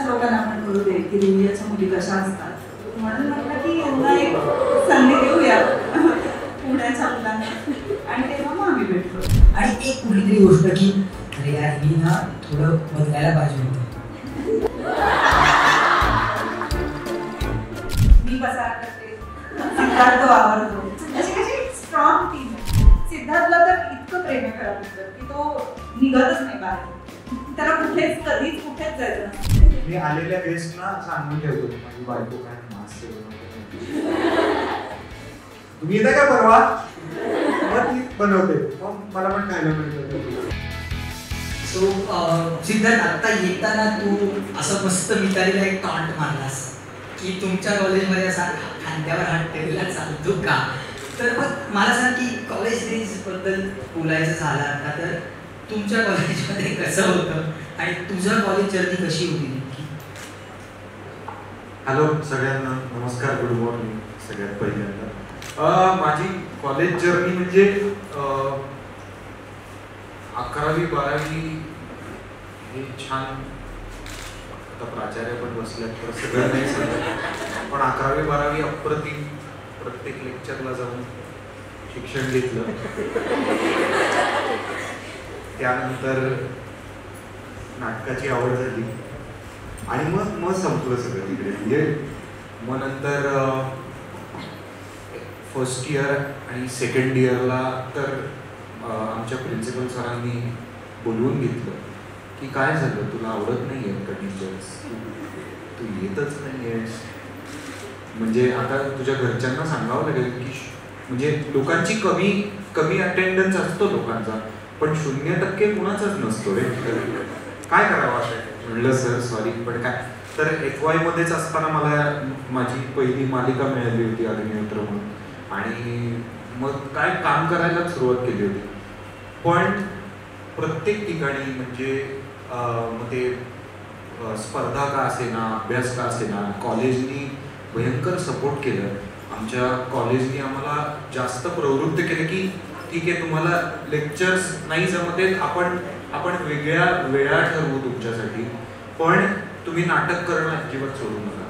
लोकांना आपण कळू दे की रुईयाच्या मुली कशा असतात, म्हणून म्हटलं की यांना एक संधी देऊया पुण्याच्या मुलांना, आणि तेव्हा मग आम्ही भेटलो. आणि एक कुठलीतरी गोष्ट की अरे यार मी ना थोडं बदलायला पाहिजे होतं. मी बसा करते, सिद्धार्थ आवडतो, अशी कशी स्ट्रॉंग टीम आहे. सिद्धार्थला तर इतकं प्रेम आहे घरात की तो निघतच नाही बाहेर, त्याला कुठेच कधीच कुठेच जायचं नाही. मी आलेल्या गेस्टना सांगून ठेवतो माझी बायको काय मासे बनवते, तुम्ही येता का परवा, मग ती बनवते, मग मला पण खायला मिळतं. सो सिद्धार्थ, आता येताना तू असं मस्त मितालीला एक टॉन्ट मारलास की तुमच्या कॉलेजमध्ये असा खांद्यावर हात ठेवला चालतो का. तर मग मला सांग की कॉलेज डेज बद्दल बोलायचं झालं आता, तर तुमच्या कॉलेजमध्ये कसं होतं आणि तुझं कॉलेज जर्नी कशी होती नेमकी. हॅलो सगळ्यांना, नमस्कार, गुड मॉर्निंग. सगळ्यात पहिल्यांदा माझी कॉलेज जर्नी म्हणजे 11वी 12वी हे छान, आता प्राचार्य पण बसल्यात तर सगळं नाही सांगत, पण 11वी 12वी अप्रतिम. प्रत्येक लेक्चरला जाऊन शिक्षण घेतलं, त्यानंतर नाटकाची आवड झाली आणि मग संपलं सगळं तिकडे. म्हणजे मग नंतर फर्स्ट इयर आणि सेकंड इयरला तर आमच्या प्रिन्सिपल सरांनी बोलवून घेतलं की काय झालं, तुला आवडत नाही आहेत का टीचर्स, तू येतच नाही आहेस. म्हणजे आता तुझ्या घरच्यांना सांगावं लागेल की म्हणजे लोकांची कमी अटेंडन्स असतो लोकांचा, पण 0% कुणाचाच नसतो रे, काय करावं असं. म्हणलं सर सॉरी, पण काय. तर FY मध्येच असताना मला माझी पहिली मालिका मिळाली होती अग्निहोत्र म्हणून, आणि मग काय काम करायला सुरुवात केली होती. पण प्रत्येक ठिकाणी म्हणजे मग ते स्पर्धा का असेना, अभ्यास का असेना, कॉलेजनी भयंकर सपोर्ट केलं. आमच्या कॉलेजनी आम्हाला जास्त प्रवृत्त केलं की ठीक आहे, तुम्हाला लेक्चर्स नाही जमत आहेत, आपण वेगळ्या वेळा ठरवू तुमच्यासाठी, पण तुम्ही नाटक करणं अजिबात सोडू नका.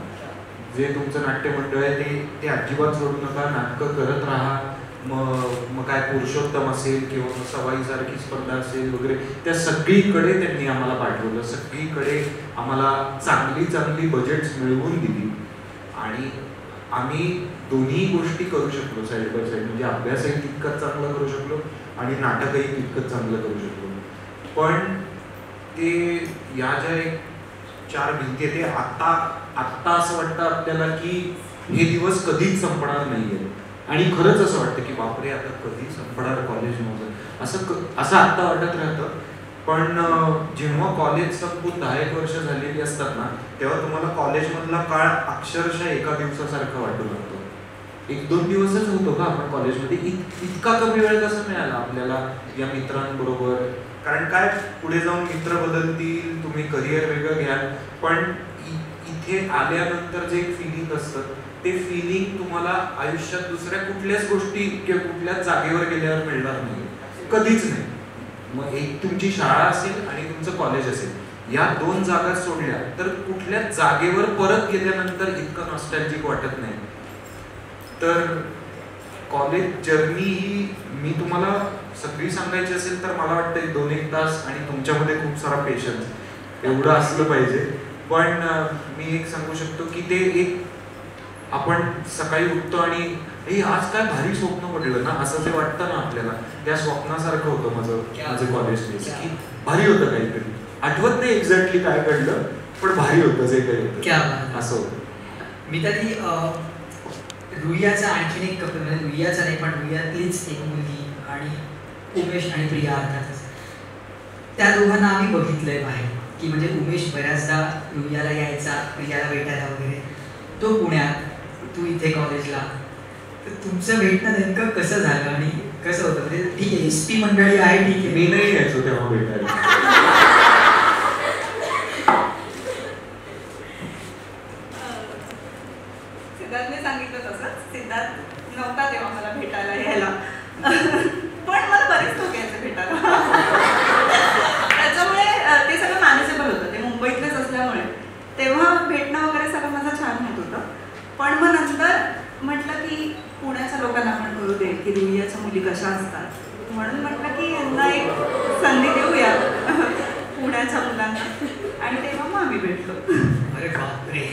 जे तुमचं नाट्यमंडळ आहे ते अजिबात सोडू नका, नाटकं करत राहा. मग काय पुरुषोत्तम असेल किंवा सवाईसारखी स्पर्धा असेल वगैरे, त्या सगळीकडे त्यांनी आम्हाला पाठवलं. सगळीकडे आम्हाला चांगली बजेट्स मिळवून दिली आणि आम्ही दोन्ही गोष्टी करू शकलो साईड बाय साईड. म्हणजे अभ्यासही तितकंच चांगलं करू शकलो आणि नाटकही तितकंच चांगलं करू शकलो. पण ते या ज्या एक 4 भिंती आहे, ते आत्ता असं वाटतं आपल्याला की हे दिवस कधीच संपणार नाहीये. आणि खरंच असं वाटतं की बापरे, आता कधी संपणार कॉलेज माझं, असं आत्ता वाटत राहतं. पण जेव्हा कॉलेज संपून 10 वर्ष झालेली असतात ना, तेव्हा तुम्हाला कॉलेजमधला काळ अक्षरशः एका दिवसासारखं वाटू लागतो. 1-2 दिवसच होतो का आपण कॉलेजमध्ये, इतका कमी वेळ कसा मिळाला आपल्याला या मित्रांबरोबर. कारण काय, पुढे जाऊन मित्र बदलतील, तुम्ही करिअर वेगळं घ्याल, पण इथे आल्यानंतर जे फिलिंग असतं ते फिलिंग तुम्हाला आयुष्यात दुसऱ्या कुठल्याच गोष्टी किंवा कुठल्याच जागेवर गेल्यावर मिळणार नाही, कधीच नाही. मग एक तुमची शाळा असेल आणि तुमचं कॉलेज असेल, या 2 जागा सोडल्या तर कुठल्याच जागेवर परत गेल्यानंतर इतकं नॉस्टॅल्जिक वाटत नाही. तर कॉलेज जर्नी ही मी तुम्हाला सगळी सांगायची असेल तर मला वाटतं 2-1 तास आणि तुमच्यामध्ये खूप सारा पेशन्स एवढं असलं पाहिजे. पण मी एक सांगू शकतो की ते एक आपण सकाळी उठतो आणि हे आज काय भारी स्वप्न पडलं ना, असं जे वाटतं ना आपल्याला, त्या स्वप्नासारखं होतं माझं कॉलेज डेज. की भारी होतं काहीतरी, आठवत नाही एक्झॅक्टली काय घडलं, पण भारी होतं जे काही होतं, असं होतं. मी तरी रुईयाचा आणखीन एक कपल, म्हणजे रुईयाचा नाही पण रुईयातलीच एक मुलगी आणि उमेश आणि प्रिया अर्थातच, त्या दोघांना आम्ही बघितलंय बाहेर. की म्हणजे उमेश बऱ्याचदा रुईयाला यायचा, प्रियाला भेटायला वगैरे, तो पुण्यात, तू इथे कॉलेजला. तर तुमचं भेटणं नेमकं कसं झालं आणि कसं होतं. म्हणजे ठीक आहे SP मंडळी आहे, ठीक आहे, मी नाही यायचो तेव्हा भेटायला. सिद्धार्थने सांगितलं तसंच, सिद्धार्थ नव्हता तेव्हा मला भेटायला यायला, पण मला बरेच लोक यायचे भेटायला. त्याच्यामुळे ते सगळं मॅनेजेबल होतं. ते मुंबईतलेच असल्यामुळे तेव्हा भेटणं वगैरे सगळं माझं छान होत होतं. पण मग नंतर म्हटलं की पुण्याच्या लोकांना पण कळू दे की रुईयाच्या मुली कशा असतात, म्हणून म्हटलं की यांना एक संधी देऊया पुण्याच्या मुलांना, आणि तेव्हा मग आम्ही भेटलो. अरे बापरे,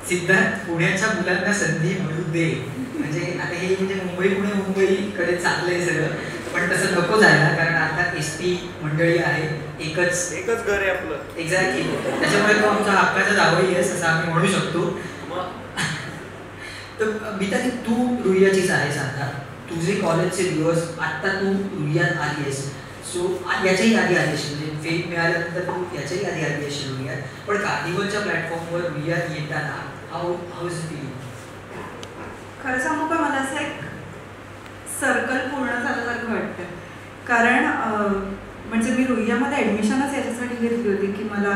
सिद्धार्थ पुण्याच्या मुलांना संधी मिळू दे म्हणजे आता हे म्हणजे मुंबई पुणे मुंबईकडे चाललंय सगळं, पण तसं नको जायला, कारण आता एसटी मंडळी आहे, एकच घर आहे आपलं. एक्झॅक्टली. त्याच्यामुळे तो आमचा हक्काचा जावई आहेस असं आम्ही म्हणू शकतो. तर मिताली, तू रुईयाचीच आहेस आता, तुझे कॉलेजचे दिवस, आत्ता तू रुईयात आली आहेस, सो याच्याही आधी आली असेल, म्हणजे फेम मिळाल्यानंतर तू याच्याही आधी आली असेल रुईयात, पण कार्निवलच्या प्लॅटफॉर्मवर रुईयात येताना हाऊ इज फीलिंग? खरं सांगू का, मला असं एक सर्कल पूर्ण झाल्यासारखं वाटतं. कारण म्हणजे मी रुईयामध्ये ॲडमिशनच याच्यासाठी घेतली होती की मला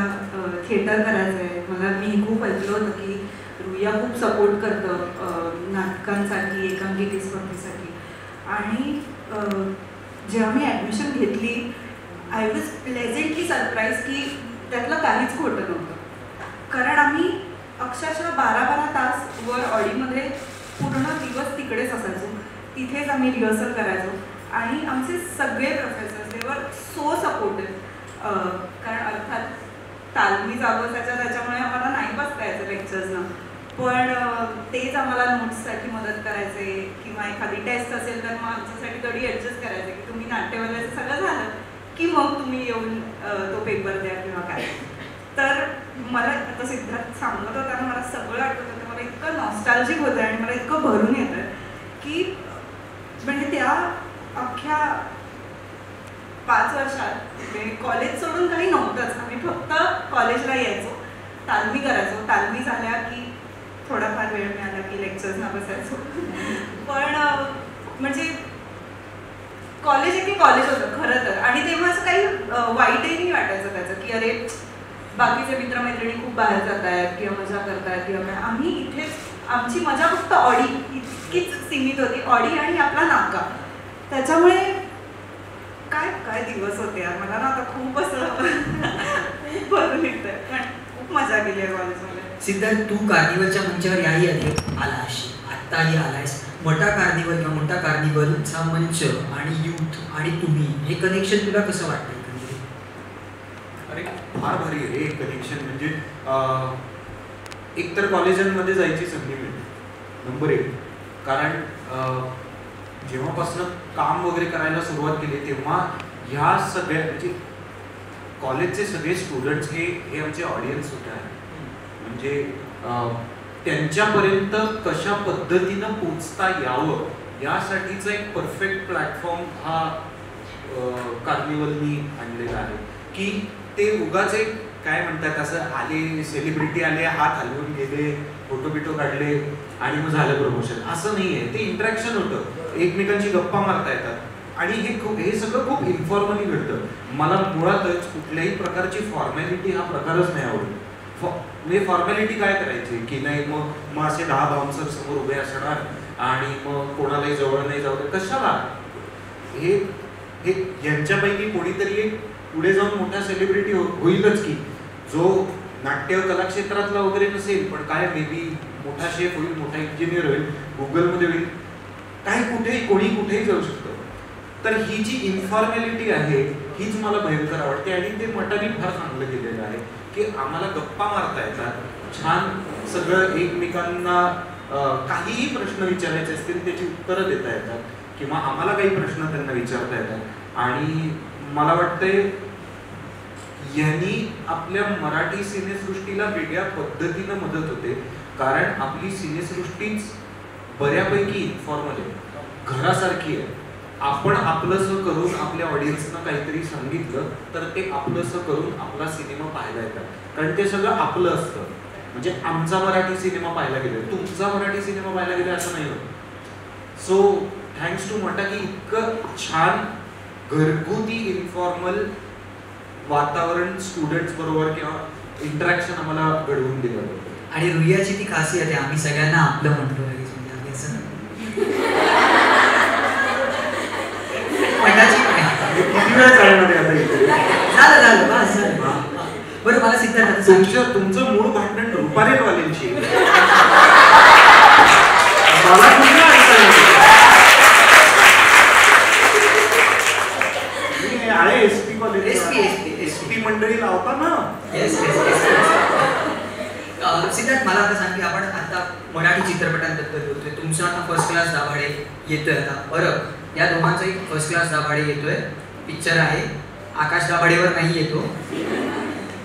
थिएटर करायचं आहे. मी खूप ऐकलं होतं की रुईया खूप सपोर्ट करतं नाटकांसाठी, एकांकिका स्पर्धेसाठी. आणि जेव्हा मी ॲडमिशन घेतली, आय वॉज प्लेझेंटली सरप्राईज की त्यातलं काहीच खोटं नव्हतं. कारण आम्ही अक्षरशः 12-12 तास वर ऑडीमध्ये पूर्ण दिवस तिकडेच असायचो, तिथेच आम्ही रिहर्सल करायचो. आणि आमचे सगळे प्रोफेसर्स ते वर सो सपोर्टिव्ह. कारण अर्थात तालमी चालू असायच्या, त्याच्यामुळे आम्हाला नाही बसता यायचं लेक्चर्सना, पण तेच आम्हाला नोट्ससाठी मदत करायचे, किंवा एखादी टेस्ट असेल तर मग आमच्यासाठी थोडी ॲडजस्ट करायचे की तुम्ही नाट्यवाल्याचं सगळं झालं की मग तुम्ही येऊन तो पेपर द्या किंवा काय. तर मला आता सिद्धार्थ सांगत होता, मला सगळं आठवत होतं, मला इतकं नॉस्टॅल्जिक होतं आणि मला इतकं भरून येतं की म्हणजे त्या अख्ख्या 5 वर्षात कॉलेज सोडून काही नव्हतंच. आम्ही फक्त कॉलेजला यायचो, तालमी करायचो, तालमी झाल्या की थोडाफार वेळ मिळाला की लेक्चर्सना बसायचो. पण म्हणजे कॉलेज आहे की कॉलेज होतं खरं तर. आणि तेव्हा असं काही वाईटही नाही वाटायचं त्याचं की अरे बाकीचे मित्रमैत्रिणी खूप बाहेर जात आहेत किंवा मजा करतायत किंवा काय. आम्ही इथेच, आमची मजा फक्त ऑडी इतकीच सीमित होती, ऑडी आणि आपला नाका. त्याच्यामुळे काय काय दिवस होते यार. मला ना आता खूप असं खूप भरून येतंय, पण खूप मजा केली आहे कॉलेजमध्ये. सिद्धार्थ, तू कार्निवलच्या मंचावर याही आधी आला अशी, आत्ताही आलायस. मोठा कार्निवल किंवा मोठा कार्निवलचा मंच आणि यूथ आणि तुम्ही, हे कनेक्शन तुला कसं वाटतं? अरे फार भारी आहे हे कनेक्शन. म्हणजे एकतर कॉलेजांमध्ये जायची संधी मिळते, नंबर 1. कारण जेव्हापासून काम वगैरे करायला सुरुवात केली तेव्हा ह्या सगळ्या म्हणजे कॉलेजचे सगळे स्टुडंट्स हे आमचे ऑडियन्स होते आहे. म्हणजे त्यांच्यापर्यंत कशा पद्धतीनं पोचता यावं यासाठीचा एक परफेक्ट प्लॅटफॉर्म हा कार्निवलनी आणलेला आहे. की ते उगाच एक काय म्हणतात असं आले, सेलिब्रिटी आले, हात हलवून गेले, फोटो बिटो काढले आणि मग झालं प्रमोशन, असं नाही आहे. ते इंटरॅक्शन होतं, एकमेकांची गप्पा मारता येतात आणि हे सगळं खूप इन्फॉर्मली घडतं. मला मुळातच कुठल्याही प्रकारची फॉर्मॅलिटी हा प्रकारच नाही आवडत. म्हणजे फॉर्मॅलिटी काय करायची की नाही, मग असे 10 बाउन्सर समोर उभे असणार आणि मग कोणालाही जवळ नाही जाऊ दे, कशाला? हे यांच्यापैकी कोणीतरी एक पुढे जाऊन मोठा सेलिब्रिटी होईलच की, जो नाट्य कलाक्षेत्रातला वगैरे नसेल पण काय मे बी मोठा शेफ होईल, मोठा इंजिनियर होईल, गुगलमध्ये होईल, काही कुठेही कोणी कुठेही जाऊ शकतं. तर ही जी इन्फॉर्मॅलिटी आहे हीच मला भयंकर आवडते आणि ते मटाने फार चांगलं केलेलं आहे की आम्हाला गप्पा मारता येतात, छान सगळं एकमेकांना काहीही प्रश्न विचारायचे असतील त्याची उत्तरं देता येतात किंवा आम्हाला काही प्रश्न त्यांना विचारता येतात. आणि मला वाटतंय यांनी आपल्या मराठी सिनेसृष्टीला वेगळ्या पद्धतीनं मदत होते. कारण आपली सिनेसृष्टीच बऱ्यापैकी इन्फॉर्मल आहे, घरासारखी आहे. आपण आपलंसं करून आपल्या ऑडियन्सना काहीतरी सांगितलं तर ते आपलंसं करून आपला सिनेमा पाहायला येतात. कारण ते सगळं आपलं असतं. म्हणजे आमचा मराठी सिनेमा पाहायला गेला, तुमचा मराठी सिनेमा पाहायला गेला असं नाही होत. सो थँक्स टू मटा की इतकं छान घरगुती इन्फॉर्मल वातावरण स्टुडंट्स बरोबर किंवा इंटरॅक्शन आम्हाला घडवून दिलं होतं. आणि रुईयाची ती खासियत आहे, आम्ही सगळ्यांना आपलं म्हणतो लगेच. म्हणजे असं किती वेळ चालणार आहे आता इथे? झालं बस झालं. बरं मला सिद्धार्थ सांग, तुमचं मूळ भांडण रुपारेलवाल्यांची मला कुठलं आहे एसपी कॉलेज एसपी मंडळी लावता ना. सिद्धार्थ मला आता सांग की आपण आता मराठी चित्रपटांबद्दल बोलतोय. तुमचा आता फर्स्ट क्लास दाभाडे येतोय आता. बरं, या दोघांचाही फर्स्ट क्लास दाभाडे येतोय, पिक्चर आहे, आकाश दाभाडेवर नाही येतो.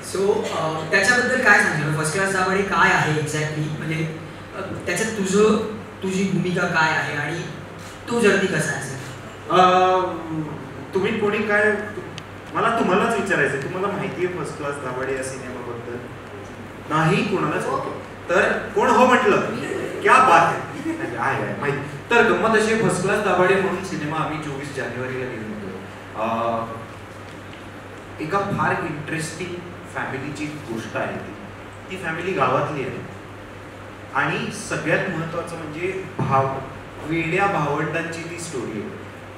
सो त्याच्याबद्दल काय सांगतो? फर्स्ट क्लास दाभाडे काय आहे एक्झॅक्टली, म्हणजे त्याच्यात तुझी भूमिका काय आहे आणि तो जर्नी कसा असेल? तुम्ही कोणी काय, मला तुम्हालाच विचारायचं, तुम्हाला माहिती आहे फर्स्ट क्लास दाभाडे या सिनेमाबद्दल? नाही कोणालाच. तर कोण हो म्हटलं, क्या बात आहे माहिती. तर गंमत अशी, फर्स्ट क्लास दाभाडे म्हणून सिनेमा आम्ही 24 जानेवारीला घेऊन होतो. एका फार इंटरेस्टिंग फॅमिलीची गोष्ट आहे. ती फॅमिली गावातली आहे आणि सगळ्यात महत्त्वाचं म्हणजे वेड्या भावंडांची ती स्टोरी आहे.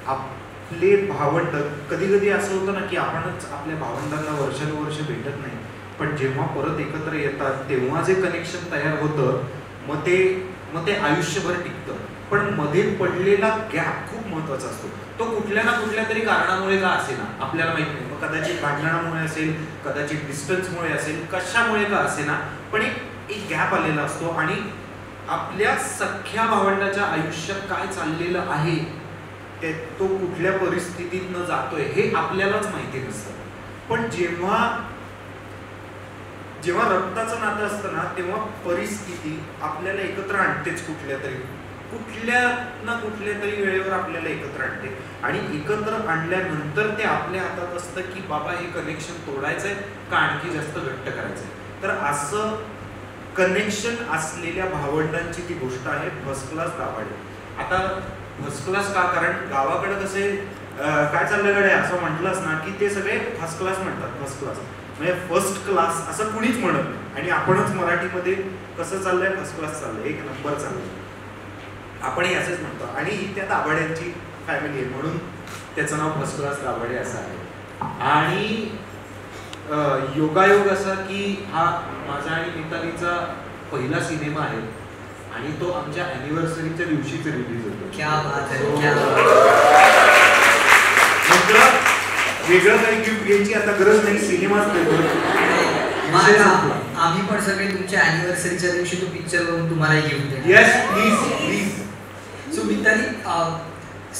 आपले भावंड, कधी कधी असं होतं ना की आपणच आपल्या भावंडांना वर्षानुवर्ष भेटत नाही, पण जेव्हा परत एकत्र येतात तेव्हा जे कनेक्शन तयार होतं मग ते आयुष्यभर टिकतं. पण मध्ये पडलेला गॅप खूप महत्त्वाचा असतो. तो कुठल्या ना कुठल्या तरी कारणामुळे का असेना, आपल्याला माहित नाही. मग कदाचित भांडणामुळे असेल, कदाचित डिस्टन्समुळे असेल, कशामुळे का असेना, पण एक गॅप आलेला असतो आणि आपल्या सख्ख्या भावंडाच्या आयुष्यात काय चाललेलं आहे, तो कुठल्या परिस्थितीतनं जातोय हे आपल्यालाच माहिती नसतं. पण जेव्हा रक्ताचं नातं असतं ना, तेव्हा परिस्थिती आपल्याला एकत्र आणतेच. कुठल्या ना कुठल्या तरी वेळेवर आपल्याला एकत्र आणते आणि एकत्र आणल्यानंतर ते आपल्या हातात असतं की बाबा हे कनेक्शन तोडायचंय का आणखी जास्त घट्ट करायचंय. तर असं कनेक्शन असलेल्या भावंडांची ती गोष्ट आहे फर्स्ट क्लास दाभाडे. आता फर्स्ट क्लास का, कारण गावाकडे कसे काय चाललं गड्या असं म्हटलंच ना की ते सगळे फर्स्ट क्लास म्हणतात. फर्स्ट क्लास म्हणजे फर्स्ट क्लास असं कुणीच म्हणत नाही आणि आपणच मराठीमध्ये कसं चाललंय, फर्स्ट क्लास चाललंय, एक नंबर चाललंय, आपणही असंच म्हणतो. आणि ही त्या दाभाड्यांची फॅमिली आहे म्हणून त्याचं नाव फर्स्ट क्लास दाभाडे असं आहे. आणि योगायोग असा की हा माझा आणि मितालीचा पहिला सिनेमा आहे आणि तो आमच्या अॅनिव्हर्सरीच्या दिवशीच रिलीज होतो. क्या बात आहे, क्या बात. वेगळं काही गिफ्ट घ्यायची आता गरज नाही, सिनेमाच देतो. आम्ही पण सगळे तुमच्या अॅनिव्हर्सरीच्या दिवशी तो पिक्चर बघून तुम्हाला गिफ्ट देऊ. Yes please. So Mitali,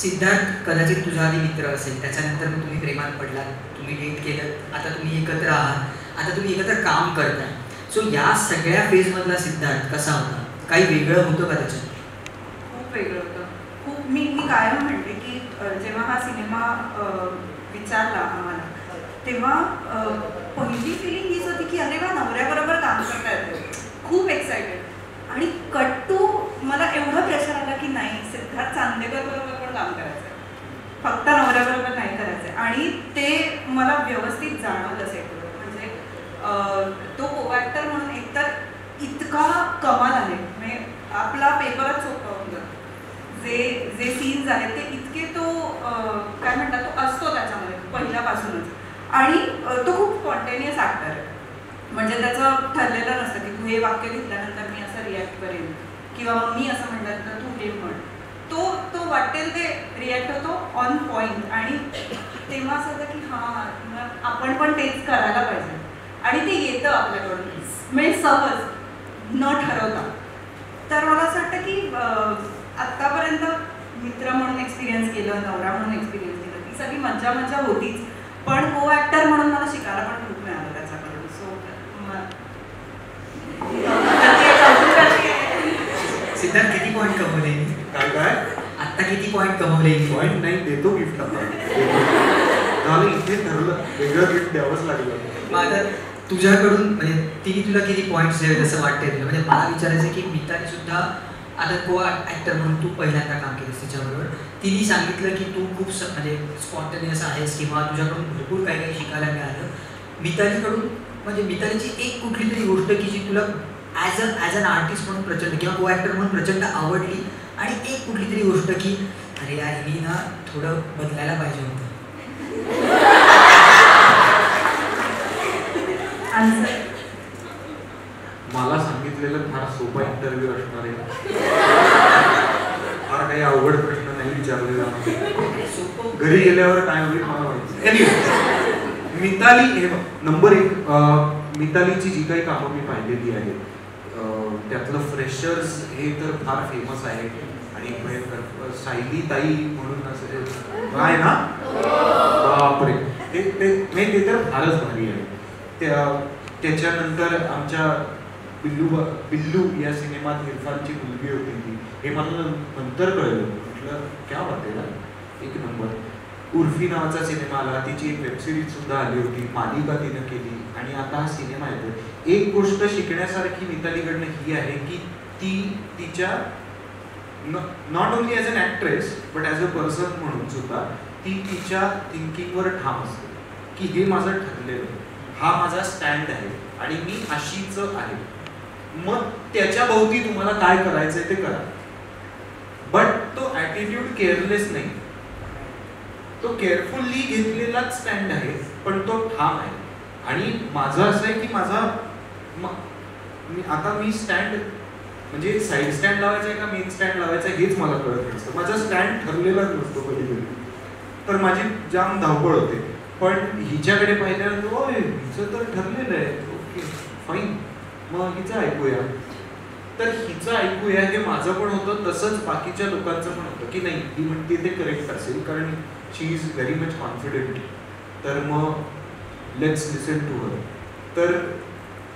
Siddharth कदाचित तुझा आधी मित्र असेल, त्याच्यानंतर मग तुम्ही प्रेमात पडलात, तुम्ही डेट केलं, आता तुम्ही एकत्र आहात, आता तुम्ही एकत्र काम करताय. सो या सगळ्या फेजमधला सिद्धार्थ कसा होता? काही वेगळं होतं का त्याच्यात? खूप वेगळं होतं. खूप. मी कायम म्हणते की जेव्हा हा सिनेमा विचारला आम्हाला तेव्हा पहिली फिलिंग हीच होती की अरे वा, नवऱ्याबरोबर काम करता येतं. खूप एक्सायटेड. आणि कट टू मला एवढं प्रेशर आलं की नाही, सिद्धार्थ चांदेकर बरोबर पण काम करायचं, फक्त नवऱ्याबरोबर नाही करायचं. आणि ते मला व्यवस्थित जाणवलं सेटवर. म्हणजे तो को ॲक्टर म्हणून एकतर इतका कमाल आहे, म्हणजे आपला पेपरच सोपं होतं. जे सीन्स आहेत ते इतके, तो काय म्हणतात, तो असतो त्याच्यामध्ये पहिल्यापासूनच. आणि तो खूप स्पॉन्टेनियस ॲक्टर आहे. म्हणजे त्याचं ठरलेलं नसतं की तू हे वाक्य घेतल्यानंतर मी असं रिॲक्ट करेन किंवा मग मी असं म्हटल्यानंतर तू हे म्हण. तो वाटेल ते रिॲक्ट होतो ऑन पॉईंट. आणि तेव्हा असं होतं की हां, आपण पण तेच करायला पाहिजे. आणि ते येतं आपल्याकडून, म्हणजे सहज न ठरवता. तर मला असं वाटतं की आत्तापर्यंत मित्र म्हणून एक्सपिरियन्स केलं, नवरा म्हणून एक्सपिरियन्स केलं, ती सगळी मज्जा होतीच. पण को ॲक्टर म्हणून मला शिकायला पण खूप मिळालं त्याच्याकडून. सो सिद्धार्थ किती पॉईंट कमवले? काय आत्ता किती पॉईंट कमवले? पॉईंट नाही, देतो गिफ्ट आता. इथे ठरलं वेगळं गिफ्ट द्यावंच लागलं. माझं तुझ्याकडून, म्हणजे तिने तुला किती पॉईंट्स द्यावे असं वाटतंय तुला? म्हणजे मला विचारायचं की मिताली सुद्धा आता को ॲक्टर म्हणून तू पहिल्यांदा काम केलंस तिच्याबरोबर, तिने सांगितलं की तू खूप म्हणजे स्पॉन्टेनियस आहेस किंवा तुझ्याकडून भरपूर काही शिकायला मिळालं. मितालीकडून, म्हणजे मितालीची एक कुठली तरी गोष्ट की जी तुला ॲज अन आर्टिस्ट म्हणून प्रचंड किंवा को ॲक्टर म्हणून प्रचंड आवडली, आणि एक कुठली तरी गोष्ट की अरे यार, हिने ना थोडं बदलायला पाहिजे होतं. आन्सर मला सांगितलेलं फार सोपा इंटरव्ह्यू असणार आहे, फार काही अवघड प्रश्न नाही विचारलेला, घरी गेल्यावर काय होईल मला माहिती. Anyway, मिताली हे नंबर 1, मितालीची जी काही कामं मी पाहिलेली आहेत त्यातलं फ्रेशर्स हे तर फार फेमस आहे आणि भयंकर. सायली ताई म्हणून असं काय ना, बापरे, ते तर फारच भारी आहे. त्याच्यानंतर आमच्या बिल्लू या सिनेमात इरफानची मुलगी होती ती, हे मला नंतर कळलं. म्हटलं क्या बात आहे ना, एक नंबर. उर्फी नावाचा सिनेमा आला, तिची एक वेबसिरीज सुद्धा आली होती, मालिका तिनं केली आणि आता हा सिनेमा येतो. एक गोष्ट शिकण्यासारखी मितालीकडनं ही आहे की ती तिच्या not only as an actress but as a person म्हणून सुद्धा ती तिच्या थिंकिंगवर ठाम असते की हे माझं ठरलेलं, हा माझा स्टँड आहे आणि मी अशीच आहे. मग त्याच्या भोवती तुम्हाला काय करायचंय ते करा, बट तो ॲटिट्यूड केअरलेस नाही, तो केअरफुल्ली घेतलेलाच स्टँड आहे पण तो ठाम आहे. आणि माझं असं आहे की मी स्टँड म्हणजे साईड स्टँड लावायचा आहे का मेन स्टँड लावायचा आहे हेच मला कळत नसतं. माझा स्टँड ठरलेलाच नसतो कधी कधी, तर माझी जाम धावपळ होते. पण हिच्याकडे पाहिल्यानंतर हो हिचं तर ठरलेलं आहे, ओके फाईन, मग हिचं ऐकूया. तर हिचं ऐकूया हे माझं पण होतं, तसंच बाकीच्या लोकांचं पण होतं की नाही ही म्हणते ते करेक्ट असेल कारण शी इज व्हेरी मच कॉन्फिडेंट, तर मग लेट्स लिसन टू हर. तर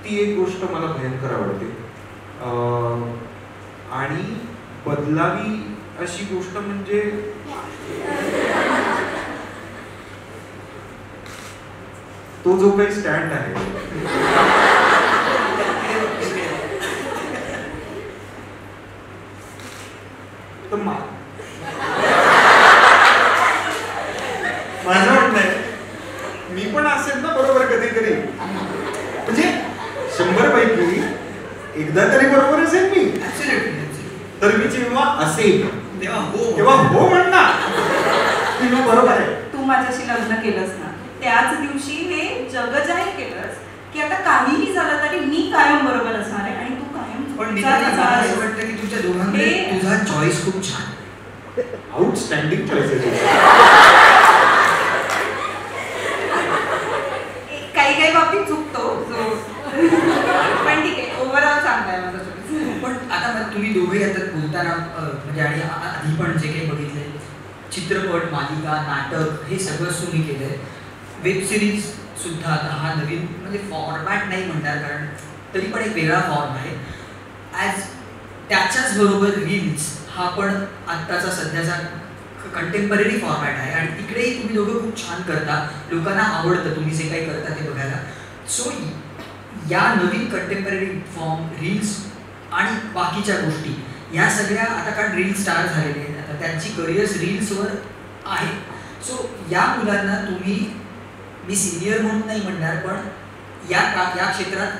ती एक गोष्ट मला भयंकर आवडते. आणि बदलावी अशी गोष्ट म्हणजे तो जो काही स्टँड आहे तर माझं म्हणणं आहे मी पण असेल ना बरोबर कधी कधी, म्हणजे 100 पैकी एकदा तरी बरोबर असेल मी. तर मी जेव्हा असेल तेव्हा हो म्हणणार बरोबर आहे. तू माझ्याशी लग्न केलंस ना त्याच दिवशी हे जग जाहीर केलंस की आता काहीही झालं तरी मी कायम बरोबर असणार आहे आणि तू कायम. पण मी असं वाटतं की तुमच्या दोघांकडे तुझा चॉईस खूप छान, आउटस्टँडिंग चॉईस आहे. काही बाबतीत चुकतो पण ठीक आहे, ओव्हरऑल चांगला आहे माझा चॉईस. पण आता तुम्ही दोघे आता बोलताना म्हणजे आणि आधी पण जे काही बघितलंय चित्रपट, मालिका, नाटक हे सगळंच तुम्ही केलंय, वेब सिरीज सुद्धा. आता हा नवीन म्हणजे फॉर्मॅट नाही म्हणणार कारण तरी पण एक वेगळा फॉर्म आहे. ॲज त्याच्याच बरोबर रील्स हा पण आत्ताचा सध्याचा कंटेम्पररी फॉर्मॅट आहे आणि तिकडेही तुम्ही दोघं खूप छान करता, लोकांना आवडतं तुम्ही जे काही करता ते बघायला. सो या नवीन कंटेम्पररी फॉर्म रील्स आणि बाकीच्या गोष्टी या सगळ्या आता कारण रील स्टार झालेले आहेत, आता त्यांची करिअर्स रील्सवर आहे. सो या मुलांना तुम्ही, मी सिनियर म्हणून नाही म्हणणार पण या क्षेत्रात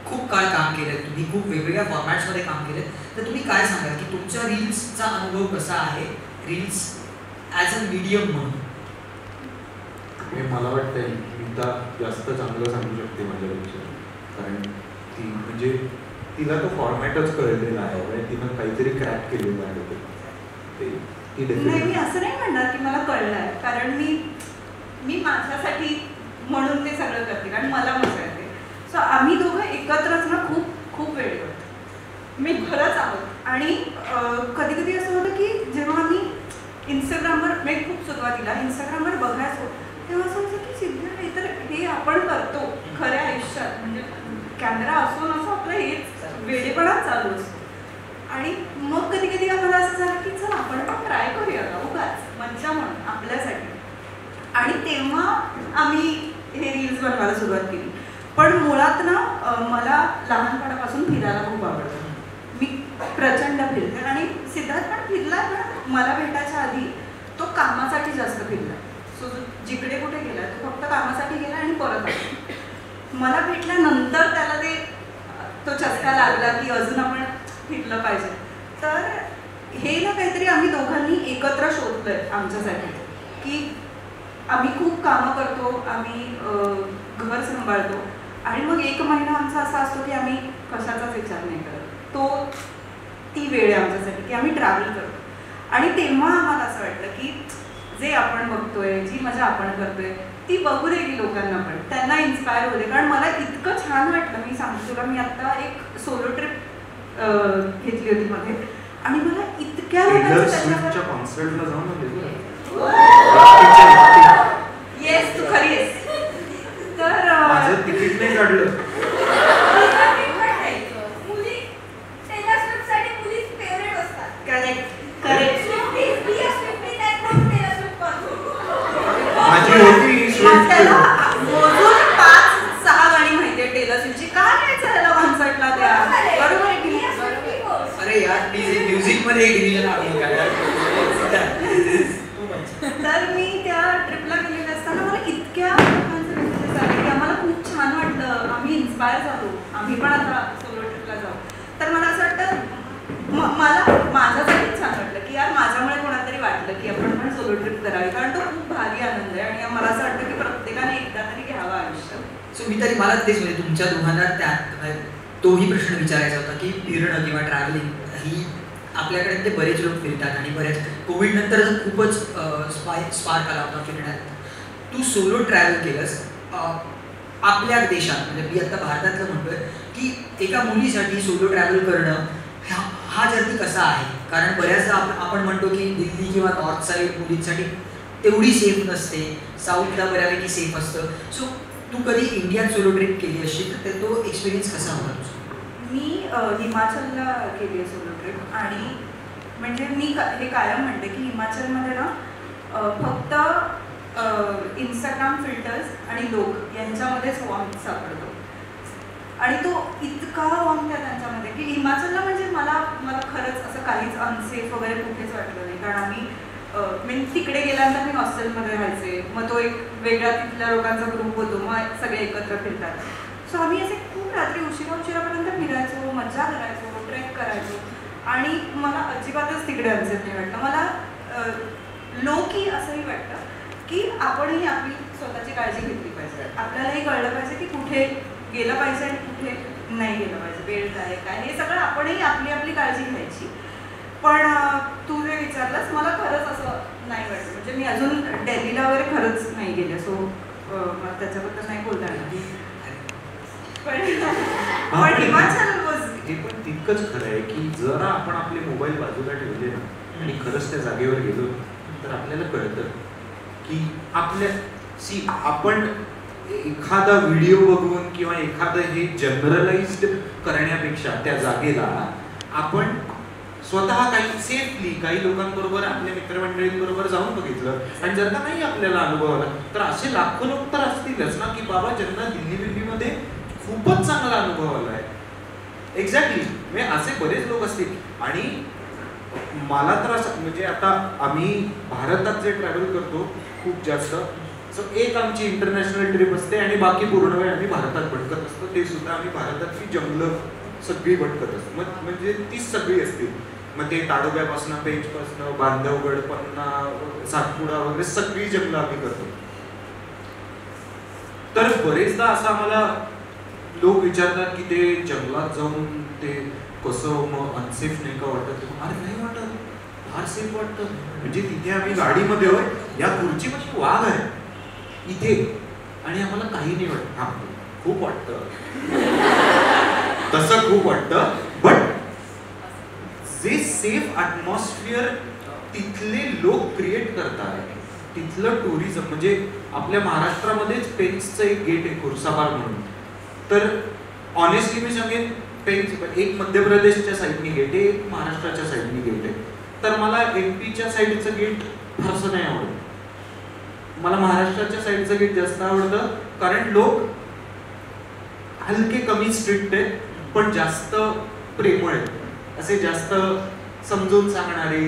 खूप काळ काम केलं, तुम्ही खूप वेगवेगळ्या फॉर्मॅट्समध्ये काम केलं, तर तुम्ही काय सांगाल की तुमच्या रील्सचा अनुभव कसा आहे रील्स ॲज अ मीडियम म्हणून? हे मला वाटतंय गीता जास्त चांगलं सांगू शकते माझ्यापेक्षा, कारण ती म्हणजे तिला तो फॉर्मॅटच कळलेला आहे, तिनं काहीतरी क्रॅक केलेलं आहे ते. नाही मी असं नाही म्हणणार की मला कळलं आहे, कारण मी माझ्यासाठी म्हणून ते सगळं करते कारण मला मजा येते. सो आम्ही दोघं एकत्रच ना खूप खूप वेळ करतो, मी खरंच आहोत. आणि कधी कधी असं होतं की जेव्हा आम्ही इंस्टाग्रामवर म्हणजे खूप सुरुवातीला इंस्टाग्रामवर बघायचो तेव्हा असं होतं की सिद्धा हे तर हे आपण करतो खऱ्या आयुष्यात, म्हणजे कॅमेरा असो नसो आपलं हेच वेडेपणाच चालू असतो. आणि मग कधी कधी आम्हाला असं झालं की चल आपण पण ट्राय करूया का उगाच मज्जा म्हणून आपल्यासाठी. आणि तेव्हा आम्ही हे रील्स बनवायला सुरुवात केली. पण मुळात ना मला लहानपणापासून फिरायला खूप आवडतं, मी प्रचंड फिरते आणि सिद्धार्थ पण फिरला, पण मला भेटायच्या आधी तो कामासाठी जास्त फिरला. सो जिकडे कुठे गेला तो फक्त कामासाठी गेला आणि परत आला. मला भेटल्यानंतर त्याला तो चस्का लागला की अजून आपण फिरलं पाहिजे. तर हे ना काहीतरी आम्ही दोघांनी एकत्र शोधलंय आमच्यासाठी की आम्ही खूप कामं करतो, आम्ही घर सांभाळतो आणि मग 1 महिना आमचा असा असतो की आम्ही कशाचाच विचार नाही करत. ती वेळ आहे आमच्यासाठी की आम्ही ट्रॅव्हल करतो आणि तेव्हा आम्हाला असं वाटतं की जे आपण बघतोय, जी मजा आपण करतोय ती बघू दे की लोकांना, पण त्यांना इन्स्पायर होऊ दे. कारण मला इतकं छान वाटलं, मी सांगते तुला, मी आता एक सोलो ट्रिप घेतली होती मध्ये आणि मला इतक्या लोकांच्या कॉन्सर्टला जाऊन आले. येस, तू खरी आहेस. तर माझं तिकीट नाही काढलं. माझी होती मोजून 5-6 गाणी माहितीये टेलर स्विफ्टची. का न्यायचं त्याला कॉन्सर्टला त्या? बरोबर आहे की नाही? अरे यार प्लीज म्युझिक मध्ये एक डिव्हिजन आणून तर मी त्या ट्रिपला गेलेले असताना मला इतक्या लोकांचे मेसेजेस आले की आम्हाला खूप छान वाटलं, आम्ही इन्स्पायर झालो, आम्ही पण आता सोलो ट्रिपला जाऊ. तर मला असं वाटतं मला माझ्यासाठी छान वाटलं की यार माझ्यामुळे कोणातरी वाटलं की आपण पण सोलो ट्रिप करावी, कारण तो खूप भारी आनंद आहे आणि मला असं वाटतं की प्रत्येकाने एकदा तरी घ्यावा आयुष्यात. सो मी तरी मला तेच म्हणजे तुमच्या दोघांना त्यात तोही प्रश्न विचारायचा होता की फिरणं किंवा ट्रॅव्हलिंग ही आपल्याकडे ते बरेच लोक फिरतात आणि बऱ्याच कोविड नंतर खूपच स्पार्क आला होता फिरण्यात. तू सोलो ट्रॅव्हल केलंस आपल्या देशात, म्हणजे मी आता भारतातलं म्हणतोय की एका मुलीसाठी सोलो ट्रॅव्हल करणं हा जर्नी कसा आहे? कारण बऱ्याचदा आपण म्हणतो की दिल्ली किंवा नॉर्थ साईड मुलींसाठी तेवढी सेफ नसते, साऊथला बऱ्यापैकी सेफ असतं. सो तू कधी इंडियात सोलो ट्रिप केली असेल तर तो एक्सपिरियन्स कसा होता तुझा? मी हिमाचलला केली आहे सोलो ट्रिप आणि म्हणजे मी हे कायम म्हणते की हिमाचलमध्ये ना फक्त इंस्टाग्राम फिल्टर्स आणि लोक यांच्यामध्येच वॉर्म सापडतो आणि तो इतका वॉर्म आहे त्यांच्यामध्ये की हिमाचलला म्हणजे मला खरंच असं काहीच अनसेफ वगैरे कुठेच वाटलं नाही. कारण आम्ही मी तिकडे गेल्यानंतर मी हॉस्टेलमध्ये राहायचे, मग तो एक वेगळा तिथल्या लोकांचा ग्रुप होतो, मग सगळे एकत्र फिरतात. सो आम्ही असे खूप रात्री उशिरापर्यंत फिरायचो, मजा करायचो, ट्रेक करायचो आणि मला अजिबातच तिकडे अनसेफ नाही वाटलं. मला लोकी असंही वाटतं की आपणही आपली स्वतःची काळजी घेतली पाहिजे, आपल्यालाही कळलं पाहिजे की कुठे गेलं पाहिजे आणि कुठे नाही गेलं पाहिजे, वेळ काय हे सगळं आपणही आपली आपली काळजी घ्यायची. पण तू जे विचारलंस मला खरंच असं नाही वाटतं, म्हणजे मी अजून दिल्लीला वगैरे खरंच नाही गेले, सो मला त्याच्याबद्दल नाही बोलता येणार. पण हिमाचल हे पण तितकंच खरं आहे की जर आपण आपले मोबाईल बाजूला ठेवले ना आणि खरंच त्या जागेवर गेलो तर आपल्याला कळतं की आपण एखादा व्हिडिओ बघून किंवा एखादं हे जनरलाइज्ड करण्यापेक्षा त्या जागेला आपण स्वतः काही सेफली काही लोकांबरोबर आपल्या मित्रमंडळींबरोबर जाऊन बघितलं आणि जर का नाही आपल्याला अनुभव आला तर असे लाखो लोक तर असतीलच ना की बाबा ज्यांना दिल्लीमध्ये खूपच चांगला अनुभव आला आहे. एक्झॅक्टली, म्हणजे असे बरेच लोक असतील. आणि मला तर असं म्हणजे आता आम्ही भारतात जे ट्रॅव्हल करतो खूप जास्त, सो एक आमची इंटरनॅशनल ट्रिप असते आणि बाकी पूर्ण वेळ आम्ही भारतात भटकत असतो. ते सुद्धा आम्ही भारतातली जंगलं सगळी भटकत असतो, म्हणजे तीच सगळी असतील. मग ते ताडोब्यापासून, पेंचपासून, बांधवगड, पन्ना, सातपुडा वगैरे सगळी जंगलं आम्ही करतो. तर बरेचदा असं आम्हाला लोक विचारतात की ते जंगलात जाऊन ते कसं मग अनसेफ नाही का वाटत? अरे नाही वाटत, फार सेफ वाटतं. म्हणजे तिथे आम्ही गाडीमध्ये होय, या खुर्चीमध्ये वाघ आहे इथे आणि आम्हाला काही नाही वाटत. हा खूप वाटतं, तसं खूप वाटतं. बट जे सेफ ॲटमॉस्फिअर तिथले लोक क्रिएट करतात, तिथलं टुरिझम, म्हणजे आपल्या महाराष्ट्रामध्येच पेन्सचं एक गेट आहे खुर्साबाग म्हणून. तर ऑनेस्टली मी सांगेन पेन्स एक मध्य प्रदेशच्या साईडनी गेट आहे, एक महाराष्ट्राच्या साईडनी गेट आहे. तर मला एमपीच्या साईडचं गेट फारसं नाही आवडत, मला महाराष्ट्राच्या साईडचं गेट जास्त आवडतं. कारण लोक हलके कमी स्ट्रिक्ट आहेत पण जास्त प्रेमळ आहेत, असे जास्त समजून सांगणारे,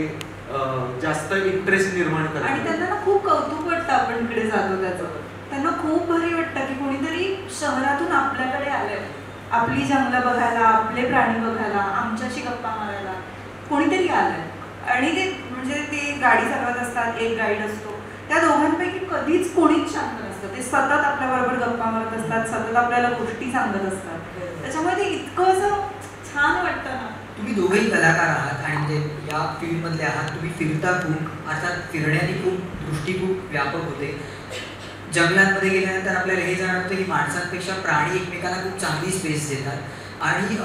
जास्त इंटरेस्ट निर्माण करणारे. आणि त्यांना ना खूप कौतुक वाटतं आपण इकडे जातो त्याचं. त्यांना खूप भारी वाटतं की कोणीतरी शहरातून आपल्याकडे आलंय, आपली जंगलं बघायला, आपले प्राणी बघायला, आमच्याशी गप्पा मारायला कोणीतरी आलंय. आणि ते म्हणजे ते गाडी चालवत असतात, एक गाईड असतो, त्या दोघांपैकी कधीच कोणीच शांत नसतं. असतं, ते सतत आपल्याबरोबर गप्पा मारत असतात, सतत आपल्याला गोष्टी सांगत असतात. त्याच्यामुळे ते इतकं असं छान वाटतं ना. तुम्ही दोघेही कलाकार आहात आणि म्हणजे या फील्डमधले आहात, तुम्ही फिरता खूप, अर्थात फिरण्याने खूप दृष्टी खूप व्यापक होते. जंगलांमध्ये गेल्यानंतर आपल्याला हे जाणवतं की माणसांपेक्षा प्राणी एकमेकांना खूप चांगली स्पेस देतात आणि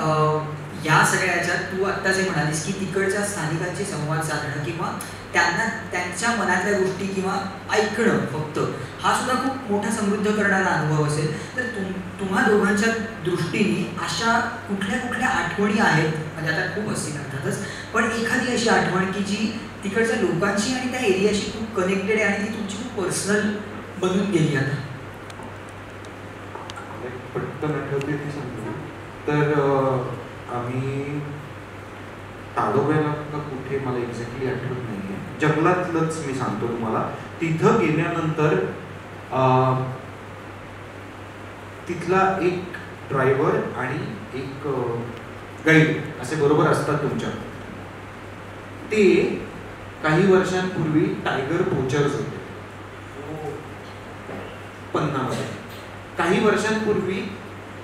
या सगळ्या ह्याच्यात तू आत्ता जे म्हणालीस की तिकडच्या स्थानिकांशी संवाद साधणं किंवा त्यांना त्यांच्या मनातल्या गोष्टी किंवा ऐकणं फक्त हा सुद्धा खूप मोठा समृद्ध करणारा अनुभव असेल. तर तुम्हा दोघांच्या दृष्टीने अशा कुठल्या कुठल्या आठवणी आहेत, म्हणजे आता खूप असतील अर्थातच, पण एखादी अशी आठवण की जी तिकडच्या लोकांशी आणि त्या एरियाशी खूप कनेक्टेड आहे आणि ती तुमची खूप पर्सनल बनून गेली आता? पटकन आठवते ती सांगतो. तर आम्ही ताडोब्याला का कुठे मला एक्झॅक्टली आठवत नाहीये, जंगलातलंच मी सांगतो तुम्हाला. तिथं गेल्यानंतर तिथला एक ड्रायव्हर आणि एक गाईड असे बरोबर असतात तुमच्या. ते काही वर्षांपूर्वी टायगर पोचर्स होते पन्नामध्ये. काही वर्षांपूर्वी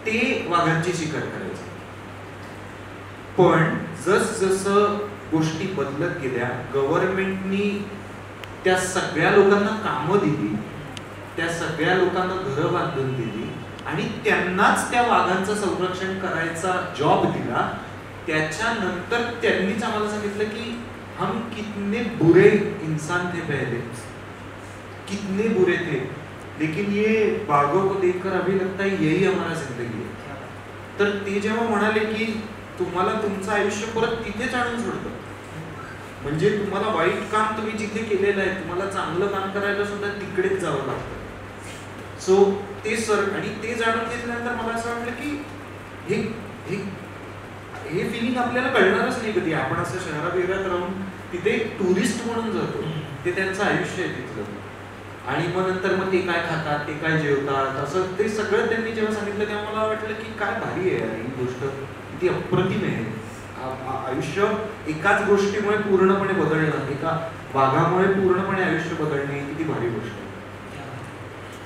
ते वाघांची शिकार करायचे. पण जसजसं गोष्टी बदलत गेल्या, गव्हर्नमेंटनी त्या सगळ्या लोकांना कामं दिली, त्या सगळ्या लोकांना घरं बांधून दिली आणि त्यांनाच त्या वाघांचं संरक्षण करायचा जॉब दिला. त्याच्यानंतर त्यांनीच आम्हाला सांगितलं की हम कितने बुरे इंसान थे पहले, कितने बुरे थे, लेकिन ये बाघों को देखकर अभी लगता है यही हमारा जिंदगी है. तर ते जेव्हा म्हणाले की तुम्हाला तुमचं आयुष्य परत तिथेच आणून सोडतं, म्हणजे तुम्हाला वाईट काम तुम्ही जिथे केलेलं आहे, तुम्हाला चांगलं काम करायला सुद्धा तिकडेच जावं लागतं. सो ते आणि ते जाणून घेतल्यानंतर मला असं वाटलं की हे हे हे फिलिंग आपल्याला कळणारच नाही कधी. आपण असं शहरात वेगळ्यात राहून तिथे टुरिस्ट म्हणून जातो, ते त्यांचं आयुष्य आहे तिथलं. आणि मग नंतर मग ते काय खातात, ते काय जेवतात, असं ते सगळं त्यांनी जेव्हा सांगितलं तेव्हा मला वाटलं की काय भारी आहे यार ही गोष्ट, किती अप्रतिम आहे. आयुष्य एकाच गोष्टीमुळे पूर्णपणे बदलणं, एका वाघामुळे पूर्णपणे आयुष्य बदलणे ही किती भारी गोष्ट आहे.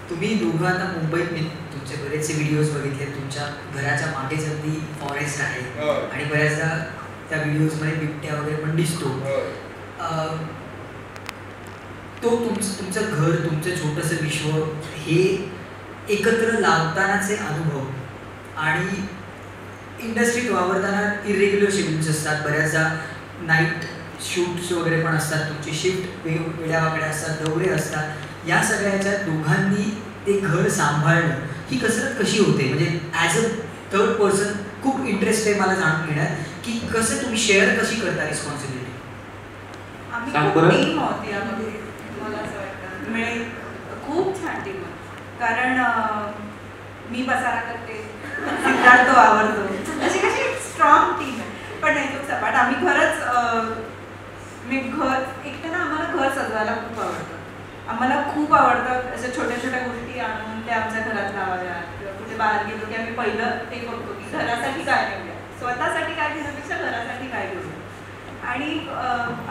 तुम्ही दोघं आता मुंबईत, मी तुमचे बरेचसे व्हिडिओज बघितले, तुमच्या घराच्या मागेच अगदी फॉरेस्ट आहे आणि बऱ्याचदा त्या व्हिडिओजमध्ये बिबट्या वगैरे पण दिसतो. तो तुमचं घर, तुमचं छोटंसं विश्व हे एकत्र लावतानाचे अनुभव आणि इंडस्ट्रीत वावरताना इरेग्युलर शेड्यूल्स असतात, बऱ्याचदा नाईट शूट्स वगैरे पण असतात, तुमची शिफ्ट वेगळ्या वागड्या असतात, दौरे असतात. या सगळ्याच्या दोघांनी ते घर सांभाळणं ही कसरत कशी होते? म्हणजे ॲज अ थर्ड पर्सन खूप इंटरेस्ट आहे मला जाणून घेण्यात की कसं तुम्ही शेअर कशी करता रिस्पॉन्सिबिलिटी? आम्ही खूप टीम आहोत यामध्ये, मला असं वाटतं. म्हणजे खूप छान टीम आहे. कारण मी पसारा करते, सिद्धार्थ आवडतो, अशी कशी स्ट्रॉंग टीम आहे. पण नाही खूप सपाट. आम्ही खरंच मी घर एकटं ना, आम्हाला घर सजवायला खूप आवडतं. आम्हाला खूप आवडतं अशा छोट्या छोट्या गोष्टी आणून त्या आमच्या घरात लावायला, किंवा कुठे बाहेर गेलो की आम्ही पहिलं ते बघतो की घरासाठी काय घेऊया, स्वतःसाठी काय घेण्यापेक्षा घरासाठी काय घेऊया. आणि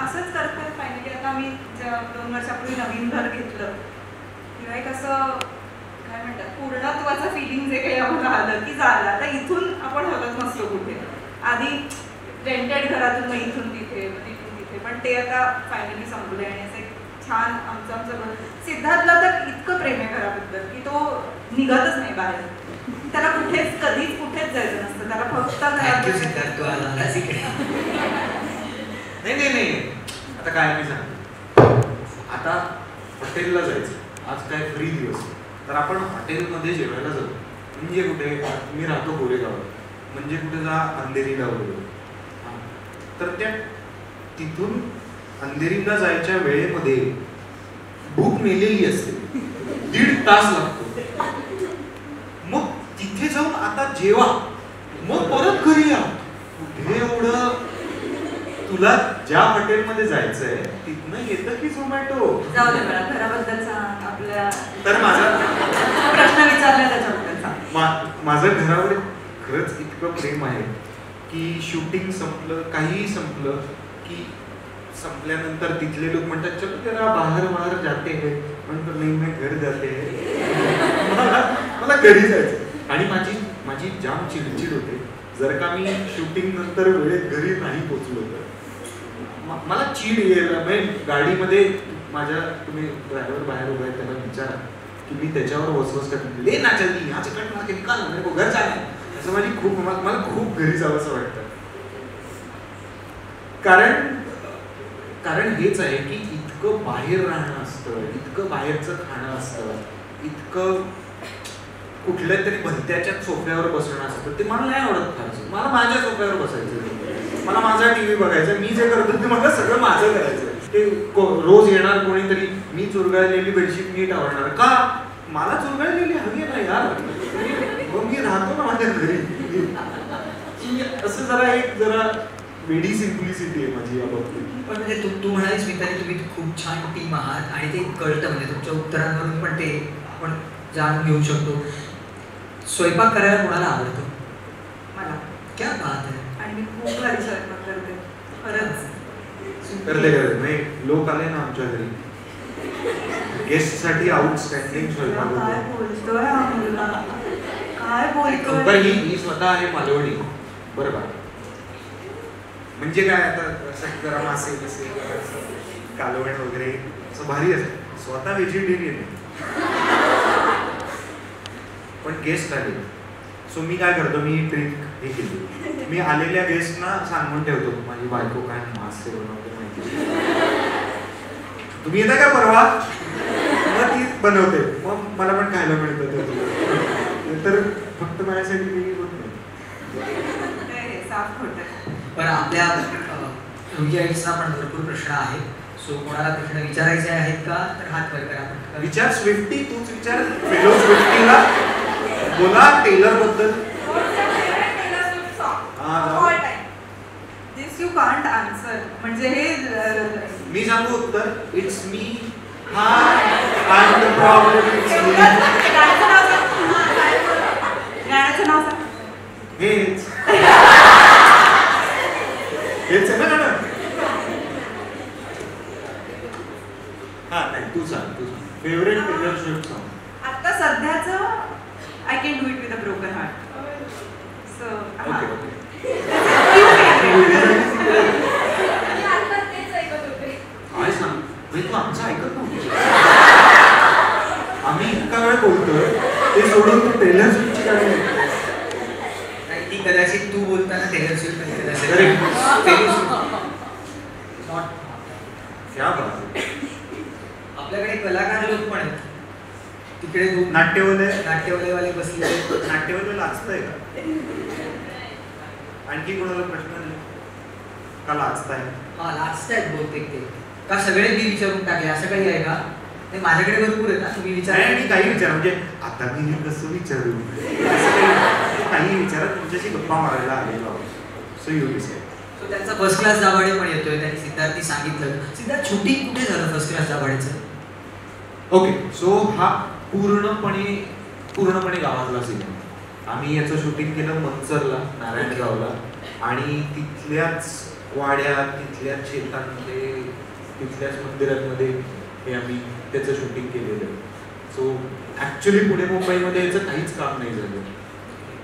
असंच करत करत फायनली आता आम्ही 2 वर्षापूर्वी नवीन घर घेतलं, किंवा एक असं काय म्हणतात पूर्णत्वाचं फिलिंग जे काही आम्हाला आलं की झालं आता इथून आपण हलत नसतो कुठे. आधी रेंटेड घरातून मग इथून तिथे, तिथून तिथे, पण ते आता फायनली संपलं आणि असं छान आमचं घर. सिद्धार्थला तर इतकं प्रेम आहे घराबद्दल की तो निघतच नाही बाहेर. त्याला कुठेच कधीच कुठेच जायचं नसतं, त्याला फक्त नाही आता काय मी सांगतो, आता हॉटेलला जायचं, आज काय फ्री दिवस, तर आपण हॉटेलमध्ये जेवायला जातो. म्हणजे कुठे, मी राहतो गोरेगावात, म्हणजे कुठे जा अंधेरीला वगैरे, तर त्या तिथून अंधेरीला जायच्या वेळेमध्ये भूक मेलेली असते, 1.5 तास लागतो. मग तिथे जाऊन आता जेवा, मग परत घरी या. कुठे एवढं, तुला ज्या हॉटेलमध्ये जायचंय तिथनं येतं की झोमॅटो? जाऊ दे मला घराबद्दलचा आपल्या, तर माझा प्रश्न विचारला त्याच्याबद्दलचा. माझं घरावर खरंच इतकं प्रेम आहे की शूटिंग संपलं, काहीही संपलं की संपल्यानंतर तिथले लोक म्हणतात चलो जरा बाहेर जाते हैं, म्हणतो नाही मैं घर जाते हैं. मला घरी जायचं. आणि माझी जाम चिडचिड होते जर का मी शूटिंग नंतर वेळेत घरी नाही पोचलो तर मला चीड यायला. म्हणजे गाडीमध्ये माझ्या तुम्ही ड्रायव्हर बाहेर उभा आहे त्याला विचारा की मी त्याच्यावर वसवस करतो ले ना जल्दी यहाँ से कट मार के निकाल मेरे को घर जाना है. असं मला खूप घरी जावं असं वाटतं. कारण हेच आहे की इतकं बाहेर राहणं असतं, इतकं बाहेरचं खाणं असतं, इतकं कुठल्या तरी भलत्याच्या सोफ्यावर बसणं असतं ते मला नाही आवडत फारसं. मला माझ्या सोफ्यावर बसायचं, मला माझा टीव्ही बघायचा, मी जे करतो ते मला सगळं माझं करायचं. ते रोज येणार कोणीतरी मी चुरगळलेली बेडशीट नीट आवडणार का? मला चुरगळलेली हवी आहे ना यार, मग मी राहतो ना माझ्या घरी. असं जरा वेडी सिम्प्लिसिटी आहे माझी या बाबतीत. पण म्हणजे तू म्हणालीस मित्रांनी तुम्ही खूप छान टीम आहात आणि ते कळतं म्हणजे तुमच्या उत्तरांवरून पण ते आपण जाणून घेऊ शकतो. स्वयंपाक करायला कोणाला आवडतो? मला. क्या बात आहे. आणि मी खूप भारी स्वयंपाक करते खरंच. करते नाही लोक आले ना आमच्या घरी गेस्ट साठी आउटस्टँडिंग स्वयंपाक काय बोलतोय हा मुलगा, काय बोलतोय. पण ही स्वतः आहे मालवणी बरं का. म्हणजे काय आता असं जरा मासे कसे कालवण वगैरे असं भारी असतं. स्वतः व्हेजिटेरियन आहे पण गेस्ट आले सो मी काय करतो, मी ट्रिक हे केली, मी आलेल्या गेस्टना सांगून ठेवतो माझी बायको काय मासे बनवते माहिती, तुम्ही येता का परवा, मग ती बनवते, मग मला पण खायला मिळतं. तर फक्त माझ्यासाठी मी होत नाही. साफ खोटं. पण आपल्या रुईआईचा पण भरपूर प्रश्न आहे. सो कोणाला प्रश्न विचारायचे आहेत का तर हात वर करा. विचार स्विफ्टी, तूच विचार फेलो स्विफ्टीला बोला टेलर बद्दल. दिस यू कांट आन्सर म्हणजे हे मी सांगू उत्तर, it's me, hi the problem it's me. गाण्याचं नाव सांग. हेच आहे ना गाणं. हा नाही तू सांग फेवरेट टेलर स्विफ्ट सॉन्ग. आता सध्याचं I can do it with a broken heart. So okay काय सांग तू आमचं ऐकत नव्हती. आम्ही इतका वेळ बोलतोय ते सोडून तू टेलर स्विफ्टची गाणी ती कदाचित तू बोलताना टेलर स्विफ्ट क्या बात. आपल्याकडे कलाकार लोक पण आहेत तिकडे नाट्यवलेवाले बसले. नाट्यवले लाजतंय का? आणखी कोणाला प्रश्न नाही का लाजताय? हा लाजतायत बहुतेक ते का सगळे मी विचारून टाकले असं काही आहे का? ते माझ्याकडे भरपूर आहे ना, तुम्ही विचारा. आणि काही विचार म्हणजे आता मी कसं विचारू, काही विचारा, तुमच्याशी गप्पा मारायला आलेलो आहोत. सो यू विचार. सो त्यांचा फर्स्ट क्लास दाभाडे पण येतोय. त्यांनी सिद्धार्थी सांगितलं. सिद्धार्थ शूटिंग कुठे झालं फर्स्ट क्लास दाभाडेचं? ओके सो हा पूर्णपणे गावातला सिनेमा. आम्ही याचं शूटिंग केलं मंचरला, नारायणगावला, आणि तिथल्याच वाड्यात, तिथल्याच शेतांमध्ये, तिथल्याच मंदिरांमध्ये हे आम्ही त्याचं शूटिंग केलेलं. सो ॲक्च्युली पुणे मुंबईमध्ये याचं काहीच काम नाही झालं.